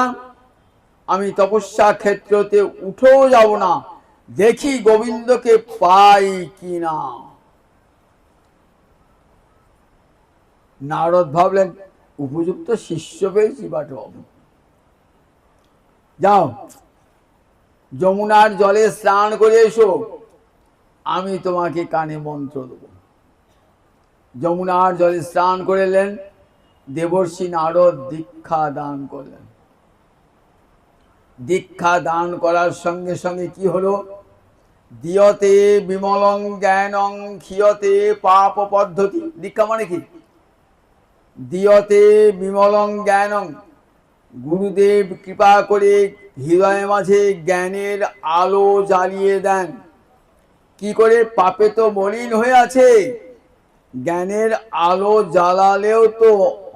Speaker 1: আমি তপস্যা ক্ষেত্রতে উঠেও যাব না, দেখি গোবিন্দকে পাই কি না। নারদ ভাবলেন উপযুক্ত শিষ্য পেয়েছি বাট। যাও যমুনার জলে স্নান করে এসো, আমি তোমাকে কানে মন্ত্র দেব। যমুনার জলে স্নান করে এলেন, দেবর্ষি নারদ দীক্ষা দান করলেন। দীক্ষা দান করার সঙ্গে সঙ্গে কি হলো? দিয়তে বিমলং জ্ঞানং ক্ষীয়তে পাপ পদ্ধতি। দীক্ষা মানে কি? দিয়তে বিমলং জ্ঞানং, গুরুদেব কৃপা করে হৃদয়ের মাঝে জ্ঞানের আলো জ্বালিয়ে দেন। কি করে? পাপে তো মলিন হয়ে আছে, জ্ঞানের আলো জ্বালালেও তো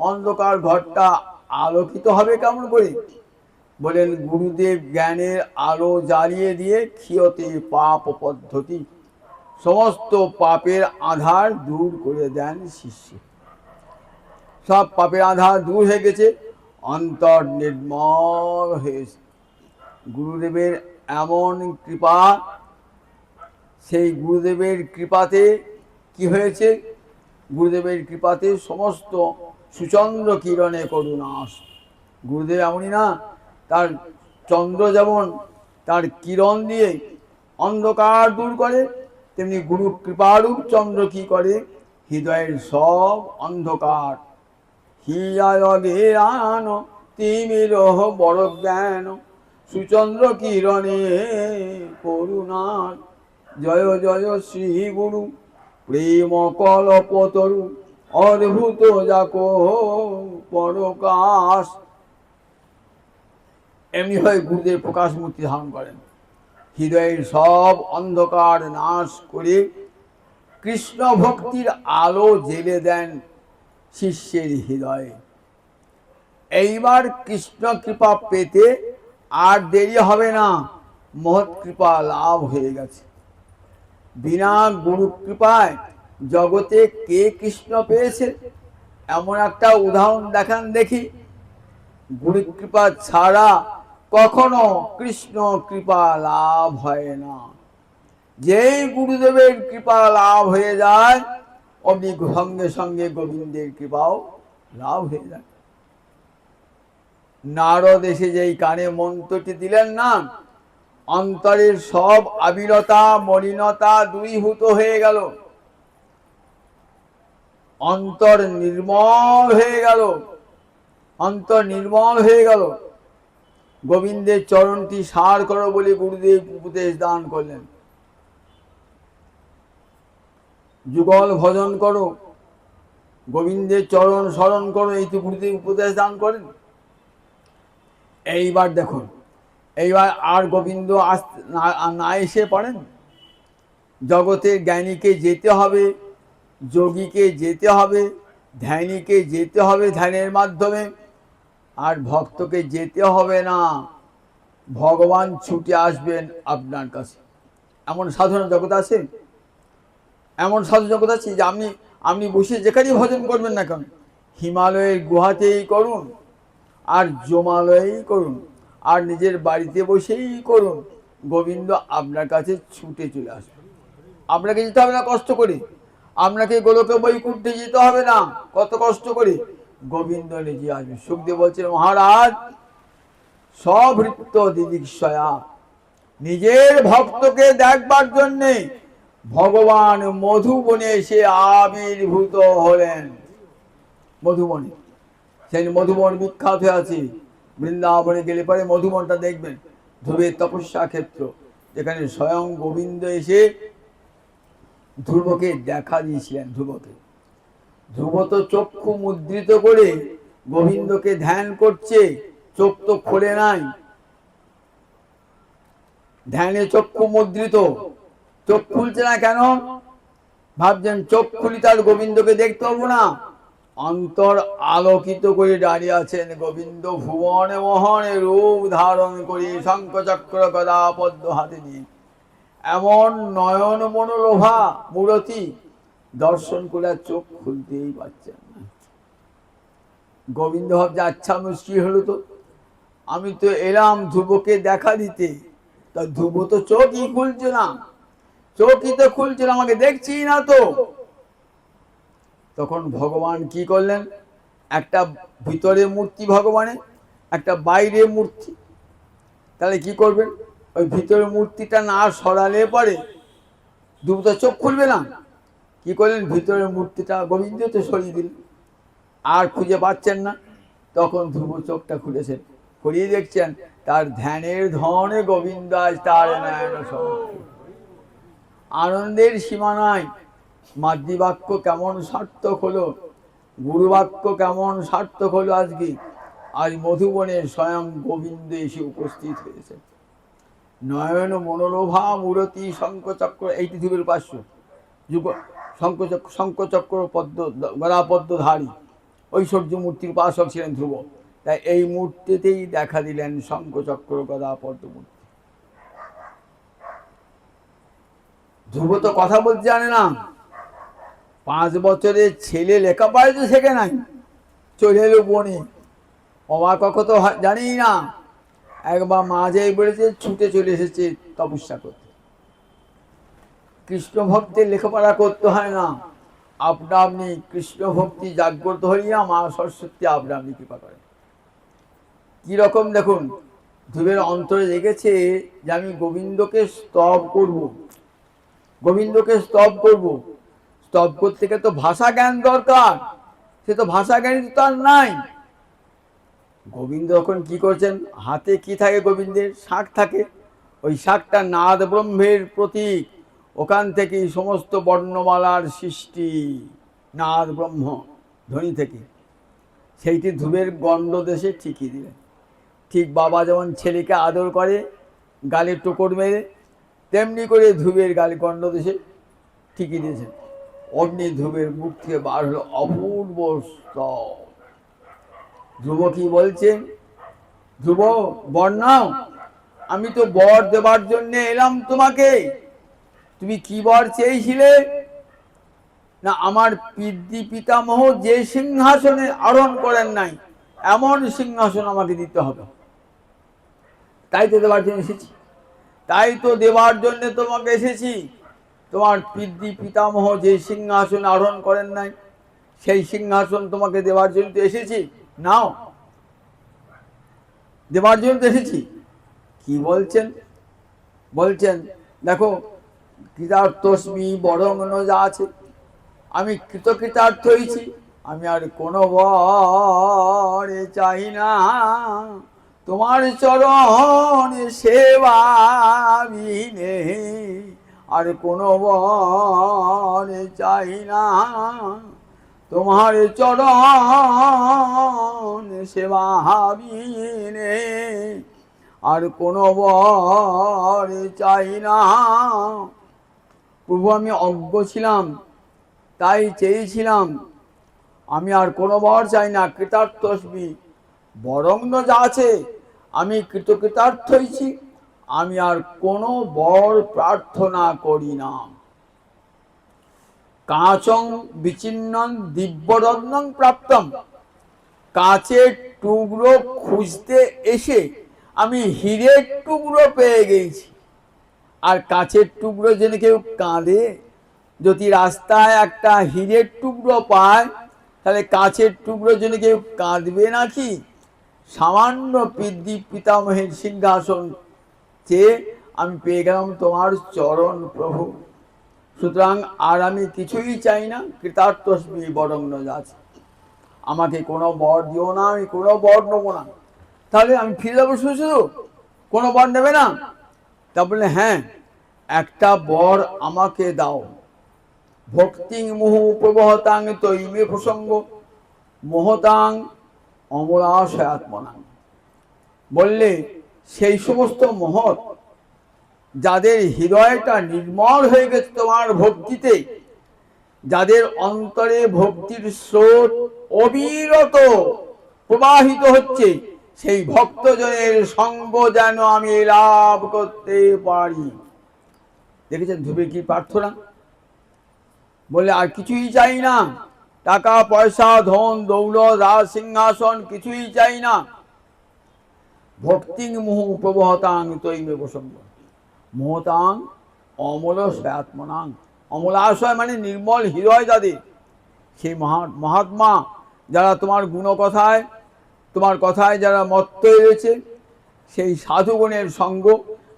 Speaker 1: অন্ধকার ঘরটা আলোকিত হবে কেমন করে? বলেন গুরুদেব জ্ঞানের আলো জ্বালিয়ে দিয়ে ক্ষীয়তে পাপ পদ্ধতি, সমস্ত পাপের আধার দূর করে দেন শিষ্য। সব পাপের আধার দূর হয়ে গেছে, অন্তর নির্মল হয়েছে। গুরুদেবের এমন কৃপা, সেই গুরুদেবের কৃপাতে কি হয়েছে? গুরুদেবের কৃপাতে সমস্ত সুচন্দ্র কিরণে করুণাস। গুরুদেব এমনই না, তার চন্দ্র যেমন তার কিরণ দিয়ে অন্ধকার দূর করে, তেমনি গুরু কৃপারূপ চন্দ্র কি করে? হৃদয়ের সব অন্ধকার হিয়ান তিমির বড় জ্ঞান সুচন্দ্র কিরণে করুণার। জয় জয় শ্রী গুরু প্রেম কল্পতরু অদ্ভুত যাকো পরকাশ। এমনি হয় গুরুদেব প্রকাশ মূর্তি ধারণ করেন, হৃদয়ের সব অন্ধকার নাশ করে কৃষ্ণ ভক্তির আলো জেলে দেন শিষ্যের হৃদয়ে। এইবার কৃষ্ণ কৃপা পেতে আর দেরি হবে না, মহৎ কৃপা লাভ হয়ে গেছে। বিনা গুরু কৃপায় জগতে কে কৃষ্ণ পেয়েছে? এমন একটা উদাহরণ দেখান দেখি। গুরু কৃপা ছাড়া কখনো কৃষ্ণ কৃপা লাভ হয় না। যেই গুরুদেবের কৃপা লাভ হয়ে যায়, অমনি সঙ্গে সঙ্গে গোবিন্দের কৃপাও লাভ হয়ে যায়। নারদ এসে যেই কানে মন্ত্রটি দিলেন না, অন্তরের সব আবিলতা মলিনতা দূরীভূত হয়ে গেল, অন্তর নির্মল হয়ে গেল, অন্তর নির্মল হয়ে গেল। গোবিন্দের চরণটি সার করো বলে গুরুদেব উপদেশ দান করলেন। যুগল ভজন করো, গোবিন্দের চরণ স্মরণ করো, এই তো গুরুদেব উপদেশ দান করেন। এইবার দেখুন, এইবার আর গোবিন্দ না এসে পড়েন। জগতের জ্ঞানীকে যেতে হবে, যোগীকে যেতে হবে, ধ্যানীকে যেতে হবে ধ্যানের মাধ্যমে, আর ভক্তকে যেতে হবে না, ভগবান ছুটে আসবেন আপনার কাছে। এমন সাধনা জগৎ আছে, এমন সাধু জগৎ আছে যে আপনি বসে যেখানেই ভজন করবেন না কেন, হিমালয়ের গুহাতেই করুন, আর জমালয়েই করুন, আর নিজের বাড়িতে বসেই করুন, গোবিন্দ আপনার কাছে ছুটে চলে আসবে। আপনাকে যেতে হবে না কষ্ট করে, আপনাকে গোলকে বৈকুণ্ঠে যেতে হবে না কত কষ্ট করে, গোবিন্দ নিজে আসবে। সুখদেব বলছেন, মহারাজ সভৃত্য দিদিক্ষয়া, নিজের ভক্তকে দেখবার জন্যে ভগবান মধুবনে এসে আবির্ভূত হলেন। মধুবনে, সেই মধুবন বিখ্যাত হয়ে আছে। বৃন্দাবনে গেলে পরে মধুবনটা দেখবেন, ধ্রুবের তপস্যা ক্ষেত্র, যেখানে স্বয়ং গোবিন্দ এসে ধ্রুবকে দেখা দিয়েছিলেন। ধ্রুব তো চক্ষু মুদ্রিত করে গোবিন্দকে ধ্যান করছে, চোখ তো খোলে নাই, ধ্যানে চক্ষু মুদ্রিত, চোখ খুলছে না কেন? ভাবছেন চোখ খুলি তার গোবিন্দকে দেখতে পাবো না। অন্তর আলোকিত করে দাঁড়িয়ে আছেন গোবিন্দ, ভুবনে মোহনে রূপ ধারণ করে শঙ্খ চক্র গদা পদ্ম হাতে নিয়ে। এমন নয়ন মনোলোভা মূরতি দর্শন করে চোখ খুলতেই পারছেন না। গোবিন্দ ভাবছে, আচ্ছা মুশকিল হলো তো, আমি তো এলাম ধ্রুবকে দেখা দিতে, তা ধ্রুব তো চোখই খুলছে না, চোখই তো খুলছে না, আমাকে দেখছি না তো। তখন ভগবান কি করলেন? একটা ভিতরে মূর্তি ভগবানের, একটা বাইরে মূর্তি। তাহলে কি করবেন? ওই ভিতরের মূর্তিটা না সরালে পরে ধ্রুব তো চোখ খুলবে না। কি করলেন? ভিতরের মূর্তিটা গোবিন্দ তো সরিয়ে দিলেন, আর খুঁজে পাচ্ছেন না। তখন ধ্রুব চোখটা খুলেছেন, খুলিয়ে দেখছেন তার ধ্যানের ধনে গোবিন্দ আজ তার নয়ন সমক্ষে। আনন্দের সীমা নাই। মাতৃবাক্য কেমন সার্থক হলো, গুরুবাক্য কেমন সার্থক হলো। আজকে আজ মধুবনে স্বয়ং গোবিন্দ এসে উপস্থিত হয়েছে। নয়ন মনোলোভা মূরতি শঙ্খচক্র, এইটি ধ্রুবের উপাস্য। যুগ শঙ্খচক্র পদ্ম গদাপদ্মধারী ঐশ্বর্য মূর্তির উপাসক ছিলেন ধ্রুব। তাই এই মূর্তিতেই দেখা দিলেন শঙ্খচক্র গদাপদ্ম মূর্তি। ধ্রুব তো কথা বলতে জানে না, 5 বছরের ছেলে লেখাপড়া তো শেখে নাই, চলে এলো বনে। অবাক তো জানি না, একবার মাঝেই বলেছে ছুটে চলে এসেছে তপস্যা করতে। কৃষ্ণ ভক্তের লেখাপড়া করতে হয় না, আপনা আপনি কৃষ্ণ ভক্তি জাগ্রত হইয়া মা সরস্বতী আপনা আপনি কৃপা করেন। কিরকম দেখুন, ধ্রুবের অন্তরে লেগেছে যে আমি গোবিন্দকে স্তব করব, গোবিন্দকে স্তব করব। স্তব করতে গেলে তো ভাষা জ্ঞান দরকার, সে তো ভাষা জ্ঞান তো তার নাই। গোবিন্দ এখন কি করছেন, হাতে কি থাকে গোবিন্দের? শাঁখ থাকে। ওই শাঁখটা নাদ ব্রহ্মের প্রতীক, ওখান থেকেই সমস্ত বর্ণমালার সৃষ্টি, নাদ ব্রহ্ম ধ্বনি থেকে। সেইটি ধ্রুবের গণ্ডদেশে ঠিকই দিলেন। ঠিক বাবা যেমন ছেলেকে আদর করে গালে টোকর মেরে, তেমনি করে ধ্রুবের গালে গণ্ডদেশে ঠিকই দিয়েছেন। অমনি ধ্রুবের মুখ থেকে বার হলো অপূর্ব স্তব। ধ্রুব কি বলছেন, ধ্রুব বর নাও। আমি তো বর দেবার জন্য এলাম তোমাকে। তুমি কি বর চেয়েছিলে? না, আমার পিতৃ পিতামহ যে সিংহাসনে আরোহণ করেন নাই এমন সিংহাসন আমাকে দিতে হবে। তাই তো দেবার জন্য এসেছি, তাই তো দেবার জন্য তোমাকে এসেছি। তোমার পিতৃ পিতামহ যে সিংহাসনে আরোহণ করেন নাই সেই সিংহাসন তোমাকে দেবার জন্য তো এসেছি, নাও। দেবার জন্য তো এসেছি। কি বলছেন? বলছেন দেখো, কৃতার্থস্মি বরং যা আছে, আমি কৃতকৃতার্থ হয়েছি, আমি আর কোনো বর চাই না। তোমার চরণ সেবা বিনে আর কোনো বর চাই না। তোমার চরণ সেবা বিনে আর কোনো বর চাই না। প্রভু, আমি অজ্ঞ ছিলাম, তাই চেয়েছিলাম, আমি আর কোনো বর চাই না। কৃতার্থস্মি বরং যা আছে, আমি কৃতকৃতার্থ হয়েছি, আমি আর কোনো বর প্রার্থনা করি না। কাঁচং বিচিন্নং দিব্যরত্নং প্রাপ্তম, কাঁচের টুকরো খুঁজতে এসে আমি হীরের টুকরো পেয়ে গেছি। আর কাঁচের টুকরো জেনে কেউ কাঁদে? যদি রাস্তায় একটা হীরের টুকরো পায় তাহলে কাঁচের টুকরো জন্য কেউ কাঁদবে নাকি? সামান্য পিতৃ পিতামহের সিংহাসন চেয়ে আমি পেয়ে গেলাম তোমার চরণ প্রভু। সুতরাং আর আমি কিছুই চাই না। কৃতার্থস্মি বরং আছে, আমাকে কোনো বর দিও না, আমি কোনো বর নেবো না। তাহলে আমি ফিরে যাবো শুধু, কোনো বর নেবে না? তা বললে হ্যাঁ, একটা বর আমাকে দাও। ভক্তি মোহ প্রবহতাং তৈমে প্রসঙ্গ মোহতাং অমলাশয়াত্মনাং। বললে সেই সমস্ত মহৎ যাদের হৃদয়টা নির্মল হয়ে গেছে তোমার ভক্তিতে, যাদের অন্তরে ভক্তির স্রোত অবিরত প্রবাহিত হচ্ছে, সেই ভক্তজনের সঙ্গ যেন আমি লাভ করতে পারি। দেখেছেন ধ্রুবের কি প্রার্থনা? বলে আর কিছুই চাই না, টাকা পয়সা ধন দৌলত রাজ সিংহাসন কিছুই চাই না। ভক্তি মোহ প্রবহতাং তৈমে প্রসঙ্গ মোহতাং অমলাশয়াত্মনাং। অমলাশয় মানে নির্মল হৃদয় যাদের, সেই মহাত্মা যারা তোমার গুণকথায়, তোমার কথায় যারা মত্ত রয়েছে, সেই সাধুগণের সঙ্গ,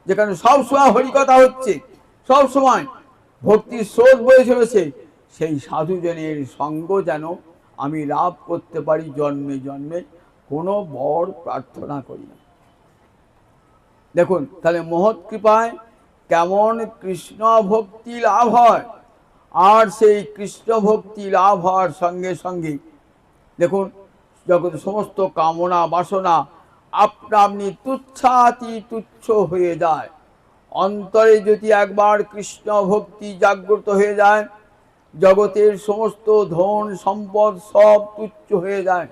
Speaker 1: যেখানে সবসময় হরিকথা হচ্ছে, সব সময় ভক্তির স্রোত বয়ে চলেছে, সেই সাধুজনের সঙ্গ যেন আমি লাভ করতে পারি জন্মে জন্মে, কোনো বর প্রার্থনা করি না। দেখুন তাহলে মহৎ কৃপায় কেমন কৃষ্ণ ভক্তি লাভ হয়। আর সেই কৃষ্ণ ভক্তি লাভ হওয়ার সঙ্গে সঙ্গে দেখুন জগতের সমস্ত কামনা বাসনা আপনা আপনি তুচ্ছাতি তুচ্ছ হয়ে যায়। অন্তরে যদি একবার কৃষ্ণ ভক্তি জাগ্রত হয়ে যায়, জগতের সমস্ত ধন সম্পদ সব তুচ্ছ হয়ে যায়।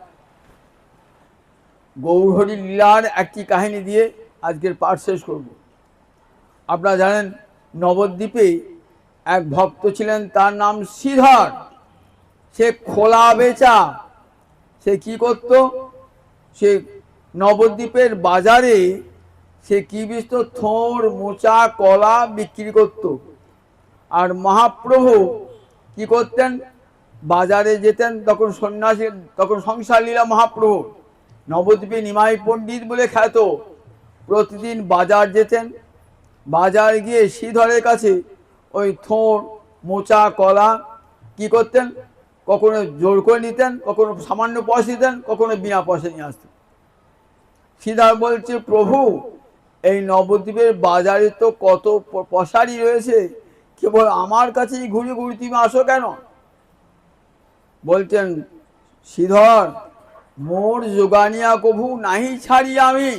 Speaker 1: গৌরহরি লীলার একটি কাহিনী দিয়ে আজকের পাঠ শেষ করব। আপনারা জানেন নবদ্বীপে এক ভক্ত ছিলেন, তার নাম শ্রীধর। সে খোলা বেচা, সে কি করত, সে নবদ্বীপের বাজারে সে কি বেচত, থোড় মোচা কলা বিক্রি করত। আর মহাপ্রভু কি করতেন, বাজারে যেতেন, তখন সন্ন্যাসী, তখন সংসার লীলা মহাপ্রভু, নবদ্বীপে নিমাই পণ্ডিত বলে খ্যাত। প্রতিদিন বাজার যেতেন, বাজার গিয়ে শ্রীধরের কাছে ওই থোড় মোচা কলা কি করতেন, কখনো জোর করে নিতেন, কখনো সামান্য পয়সা দিতেন, কখনো বিনা পয়সা নিয়ে আসতেন। শ্রীধর বলছে, প্রভু এই নবদ্বীপের বাজারে তো কত পশারি রয়েছে, কেবল আমার কাছেই ঘুরে ঘুরে তুমি আসো কেন? বলছেন, শ্রীধর মোর যোগানিয়া কভু নাহি ছাড়ি আমি।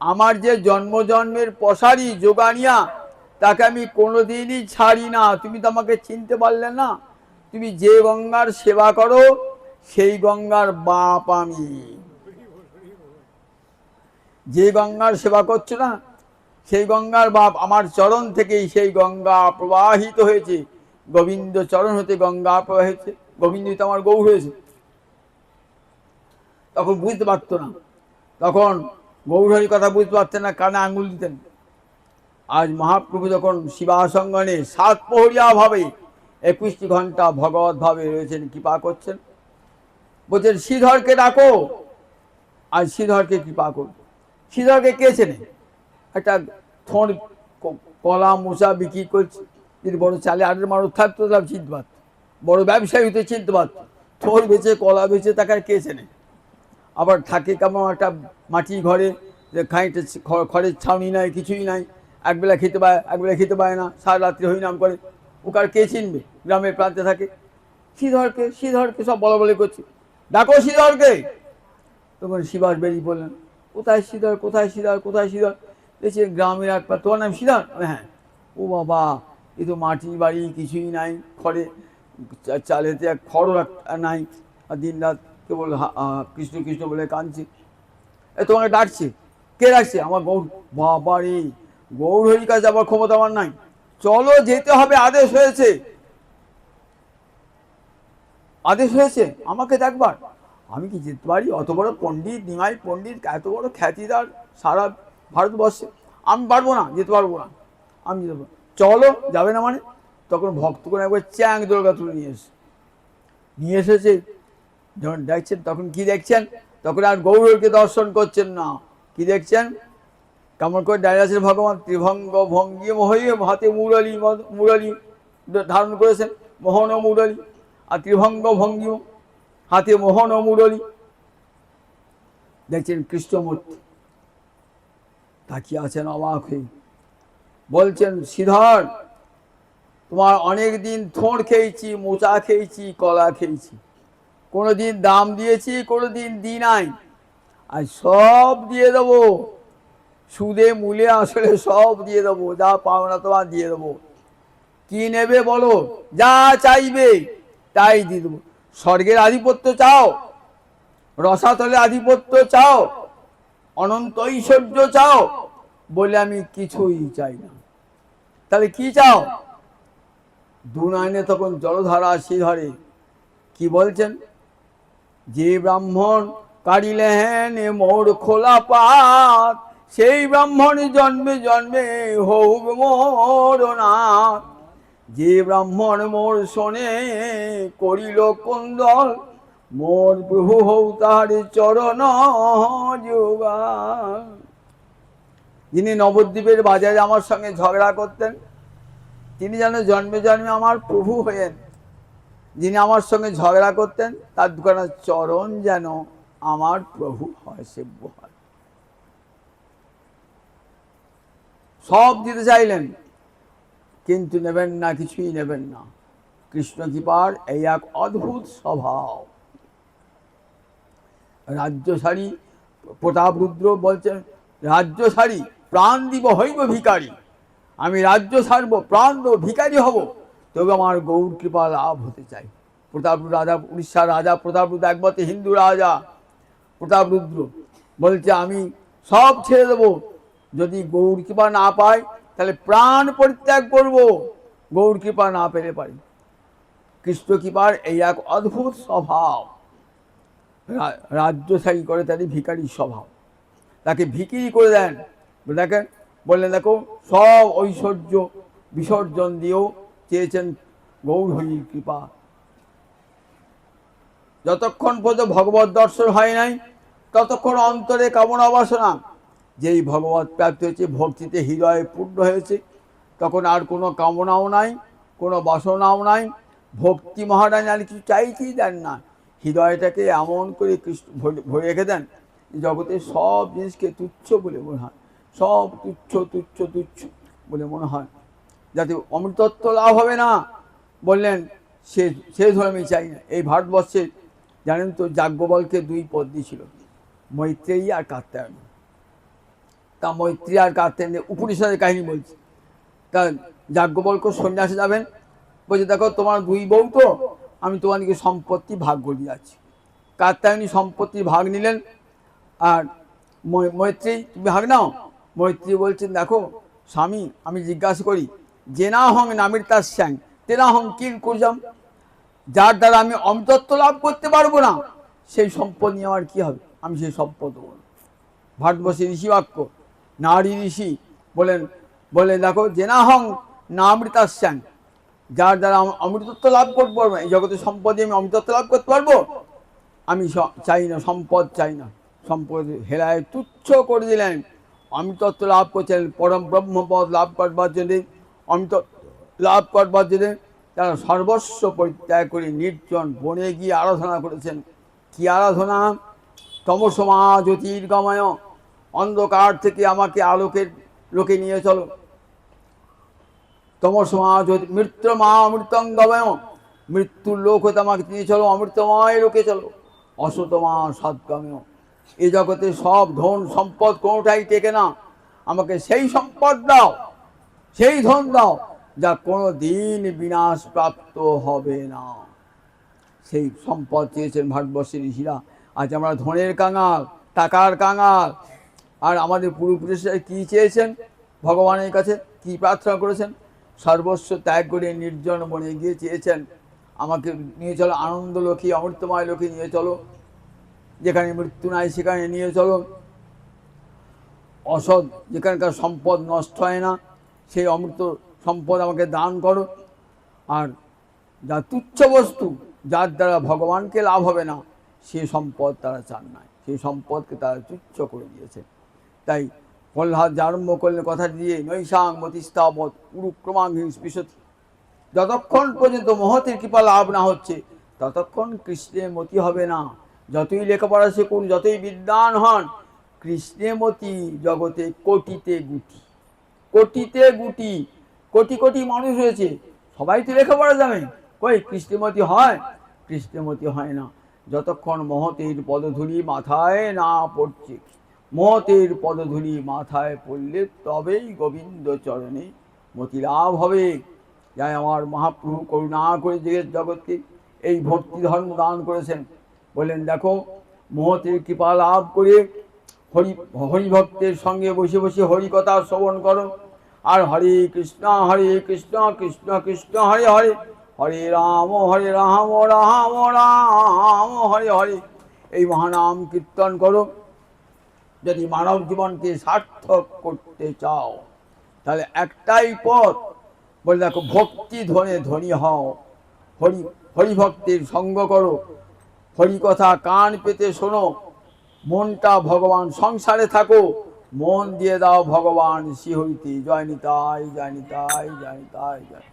Speaker 1: আমার যে জন্ম জন্মের পশারি যোগানিয়া, তাকে আমি কোনোদিনই ছাড়ি না। তুমি তো আমাকে চিনতে পারলে না। তুমি যে গঙ্গার সেবা করো সেই গঙ্গার বাপ আমি। যে গঙ্গার সেবা করছো না সেই গঙ্গার বাপ আমার চরণ থেকেই সেই গঙ্গা প্রবাহিত হয়েছে। গোবিন্দ চরণ হতে গঙ্গা প্রবাহিত, গোবিন্দ তো আমার গৌর হয়েছে। তখন বুঝতে পারতো না, তখন গৌরহরির কথা বুঝতে পারতেন না, কানে আঙুল দিতেন। আজ মহাপ্রভু যখন শিবাসঙ্গনে 7 প্রহরিয়া ভাবে 21টি ঘন্টা ভগবত ভাবে রয়েছেন, কৃপা করছেন। বলছেন শ্রীধরকে ডাকো, আজ শ্রীধরকে কৃপা করব। শ্রীধরকে কে চেনে? একটা থোড় কলা মোচা বিক্রি করছে, যদি বড় চালে আটের মানুষ থাকতো তাহলে চিনতে পারত, বড় ব্যবসায়ী হতে চিনতে পারত। থোড় বেচে কলা বেচে তাকে কে চেনে? আবার থাকে কেমন একটা মাটির ঘরে, যে খানিকটা খড়ের ছাউনি নাই, কিছুই নাই, একবেলা খেতে পায়, একবেলা খেতে পায় না, সারা রাত্রি হরিনাম করে, ওকার কে চিনবে? গ্রামের প্রান্তে থাকে। শ্রীধরকে, শ্রীধরকে সব বলা বলে করছে, ডাকো শ্রীধরকে। তখন শিবাস বেরিয়ে বললেন, কোথায় শ্রীধর, কোথায় শ্রীধর, কোথায় শ্রীধর? দেখছি গ্রামের এক, তোমার নাম শ্রীধর? হ্যাঁ। ও বাবা, এ তো মাটির বাড়ি, কিছুই নাই, খড়ে চালেতে খড়ও নাই, আর দিন রাত কেবল কৃষ্ণ কৃষ্ণ বলে কাঁদছে। এ তোমাকে ডাকছে। কে ডাকছে? আমার গৌর। বাবা রে, গৌরহরির কাছে যাবার ক্ষমতা আমার নাই, চলো যেতে হবে, আদেশ হয়েছে, আদেশ হয়েছে আমাকে দেখবার। আমি কি যেতে পারি? অত বড় পণ্ডিত, নিমাই পণ্ডিত, এত বড় খ্যাতিদার সারা ভারতবর্ষে, আমি পারবো না, যেতে পারবো না, আমি যেতে পারবো। চলো, যাবে না মানে? তখন ভক্তগণ একবার চ্যাং দুর্গা তুলে নিয়ে এসেছে। যখন দেখছেন তখন কি দেখছেন, তখন আর গৌরকে দর্শন করছেন না, কি দেখছেন? কেমন করে দাঁড়িয়ে আছেন ভগবান, ত্রিভঙ্গ ভঙ্গি হয়ে হাতে মুরলী, মুরলী ধারণ করেছেন, মোহন ও মুরলী, আর ত্রিভঙ্গ ভঙ্গি, হাতে মোহন ও মুরলী। দেখছেন কৃষ্ণমূর্তি তাকিয়ে আছেন অবাক হয়ে। বলছেন, শ্রীধর তোমার অনেক দিন থোড় খেয়েছি, মোচা খেয়েছি, কলা খেয়েছি, কোনোদিন দাম দিয়েছি, কোনোদিন দিই নাই, আর সব দিয়ে দেবো, সুদে মূলে আসলে সব দিয়ে দেবো, যা পাওনা তোমার দিয়ে দেবো। কি নেবে বলো, যা চাইবে তাই দিয়ে দেবো। স্বর্গের আধিপত্য চাও, রসাতলে আধিপত্য চাও, অনন্ত ঐশ্বর্য চাও? বলে আমি কিছুই চাই না। তাহলে কি চাও? দু নয়নে তখন জলধারা শ্রীধরে কি বলছেন, যে ব্রাহ্মণ কাড়িলেন মোর খোলা পাত, সেই ব্রাহ্মণ জন্মে জন্মে হোক মোর নাথ। যে ব্রাহ্মণ মোর শোনে করিল কুন্দল, মোর প্রভু হৌ তার চরণ যুগল। যিনি নবদ্বীপের বাজারে আমার সঙ্গে ঝগড়া করতেন, তিনি যেন জন্মে জন্মে আমার প্রভু হয়েন। যিনি আমার সঙ্গে ঝগড়া করতেন, তার দুখানা চরণ যেন আমার প্রভু হয়, সেব্য হয়। সব দিতে চাইলেন, কিন্তু নেবেন না, কিছুই নেবেন না। কৃষ্ণ কৃপার এই এক অদ্ভুত স্বভাব। রাজ্যসারী প্রতাপরুদ্র বলছেন, রাজ্যসারী প্রাণ দিব হইব ভিখারি, আমি রাজ্য ছাড়ব, প্রাণ দেব, ভিখারি হব, তবে আমার গৌর কৃপা লাভ হতে চাই। প্রতাপরুদ্র রাজা, উড়িষ্যার রাজা প্রতাপরুদ্র, একমাত্র হিন্দু রাজা প্রতাপরুদ্র বলছে, আমি সব ছেড়ে দেবো, যদি গৌর কৃপা না পাই তাহলে প্রাণ পরিত্যাগ করব, গৌর কৃপা না পেলে পারি। কৃষ্ণ কৃপার এই এক অদ্ভুত স্বভাব, রাজ্যশাহী করে তারই ভিখারির স্বভাব, তাকে ভিখিরি করে দেন। দেখেন, বললেন দেখো সব ঐশ্বর্য বিসর্জন দিয়েও চেয়েছেন গৌর হরির কৃপা। যতক্ষণ পর্যন্ত ভগবত দর্শন হয় নাই, ততক্ষণ অন্তরে কামনা বাসনা, যেই ভগবত প্রাপ্তি হয়েছে, ভক্তিতে হৃদয়ে পূর্ণ হয়েছে, তখন আর কোনো কামনাও নাই, কোনো বাসনাও নাই। ভক্তি মহারাজ আর কিছু চাইতেই দেন না, হৃদয়টাকে এমন করে কৃষ্ণ ভরে রেখে দেন, জগতের সব জিনিসকে তুচ্ছ বলে মনে হয়, সব তুচ্ছ তুচ্ছ তুচ্ছ বলে মনে হয়। যাতে অমৃতত্ব লাভ হবে না, বললেন সে ধর্মই চাই না। এই ভারতবর্ষে জানেন তো, যাজ্ঞবল্ক্যের দুই পত্নী ছিল, মৈত্রেয়ী আর কাত্যায়নী। তা মৈত্রী আর কাত্যায়নী উপনিষদের কাহিনী বলছি। তা যাজ্ঞবল্ক্য সন্ন্যাসে যাবেন, বলছে দেখো তোমার দুই বউ তো, আমি তোমাদেরকে সম্পত্তি ভাগ করে দিয়েছি। কাত্যায়নী সম্পত্তির ভাগ নিলেন, আর মৈত্রী তুমি ভাগ নাও। মৈত্রী বলছেন, দেখো স্বামী, আমি জিজ্ঞাসা করি, জেনা হং নামের তার শ্যাং তেনা হং কিল করজাম, যার দ্বারা আমি অমৃতত্ব লাভ করতে পারবো না, সেই সম্পদ নিয়ে আমার কী হবে, আমি সেই সম্পদ দেবো না। ভারতবর্ষের ঋষি বাক্য, নারী ঋষি বলে দেখো, জেনা হং না অমৃতার শ্যাং, যার দ্বারা অমৃতত্ব লাভ করতে পারবো, এই জগতের সম্পদ দিয়ে আমি অমৃতত্ব লাভ করতে পারবো, আমি চাই না, সম্পদ চাই না। সম্পদ হেলায় তুচ্ছ করে দিলেন। অমৃতত্ব লাভ করছেন, পরম ব্রহ্মপদ লাভ করবার জন্যে, অমৃত লাভ করবার জন্যে তারা সর্বস্ব পরিত্যাগ করে নির্জন বনে গিয়ে আরাধনা করেছেন। কি আরাধনা? তমসমা জ্যোতির্গময়, অন্ধকার থেকে আমাকে আলোকের লোকে নিয়ে চলো। তমসমা জ্যোতি মৃত্যুমা অমৃতঙ্গময়, মৃত্যুর লোক হতে আমাকে নিয়ে চলো, অমৃতময় লোকে চলো। অসতমা সদ্গময়, এ জগতে সব ধন সম্পদ কোনোটাই টেকে না, আমাকে সেই সম্পদ দাও, সেই ধন দাও যা কোনো দিন বিনাশ প্রাপ্ত হবে না। সেই সম্পদ চেয়েছেন ভারতবর্ষের ঋষিরা। আজ আমরা ধনের কাঙাল, টাকার কাঙাল। আর আমাদের পূর্বপুরুষরা কী চেয়েছেন ভগবানের কাছে, কি প্রার্থনা করেছেন? সর্বস্ব ত্যাগ করে নির্জন বনে গিয়ে চেয়েছেন, আমাকে নিয়ে চলো আনন্দ লোকে, অমৃতময় লোকে নিয়ে চলো, যেখানে মৃত্যু নাই সেখানে নিয়ে চলো। অসৎ যেখানকার সম্পদ নষ্ট হয় না, সেই অমৃত সম্পদ আমাকে দান করো। আর যা তুচ্ছ বস্তু, যার দ্বারা ভগবানকে লাভ হবে না, সেই সম্পদ তারা চান না, সেই সম্পদকে তারা তুচ্ছ করে দিয়েছে। তাই প্রহ্লাদ আরম্ভ করলে কথা দিয়ে, নৈশাং মতিস্তাবৎ উরুক্রমাঙ্গি স্পৃশতি, যতক্ষণ পর্যন্ত মহতের কৃপা লাভ না হচ্ছে, ততক্ষণ কৃষ্ণের মতি হবে না। যতই লেখাপড়া শিখুন, যতই বিদ্বান হন, কৃষ্ণের মতি জগতে কোটিতে গুটি, কোটিতে গুটি। কোটি কোটি মানুষ হয়েছে, সবাই তো লেখাপড়া জানে, কই কৃষ্ণমতি হয়? কৃষ্ণমতি হয় না যতক্ষণ মহতের পদধূলি মাথায় না পড়ছে। মহতের পদধূলি মাথায় পড়লে তবেই গোবিন্দ চরণে মতি লাভ হবে। যাই আমার মহাপ্রভু করুণা করে জগৎকে এই ভক্তি ধর্ম দান করেছেন। বললেন দেখো, মহতের কৃপা লাভ করে হরিভক্তের সঙ্গে বসে বসে হরিকথা শ্রবণ করো, আর হরে কৃষ্ণ কৃষ্ণ কৃষ্ণ হরে হরে, হরে রাম রাম রাম হরে হরে, এই মহানাম কীর্তন করো। যদি মানব জীবনকে সার্থক করতে চাও, তাহলে একটাই পথ, বলে দেখো, ভক্তি ধনে ধনী হও, হরিভক্তের সঙ্গ করো, হরিকথা কান পেতে শোনো, মনটা ভগবান সংসারে থাকো, মন দিয়ে দাও ভগবান শ্রীহরিতে। জয় নিতাই, জয় নিতাই, জয় নিতাই, জয়।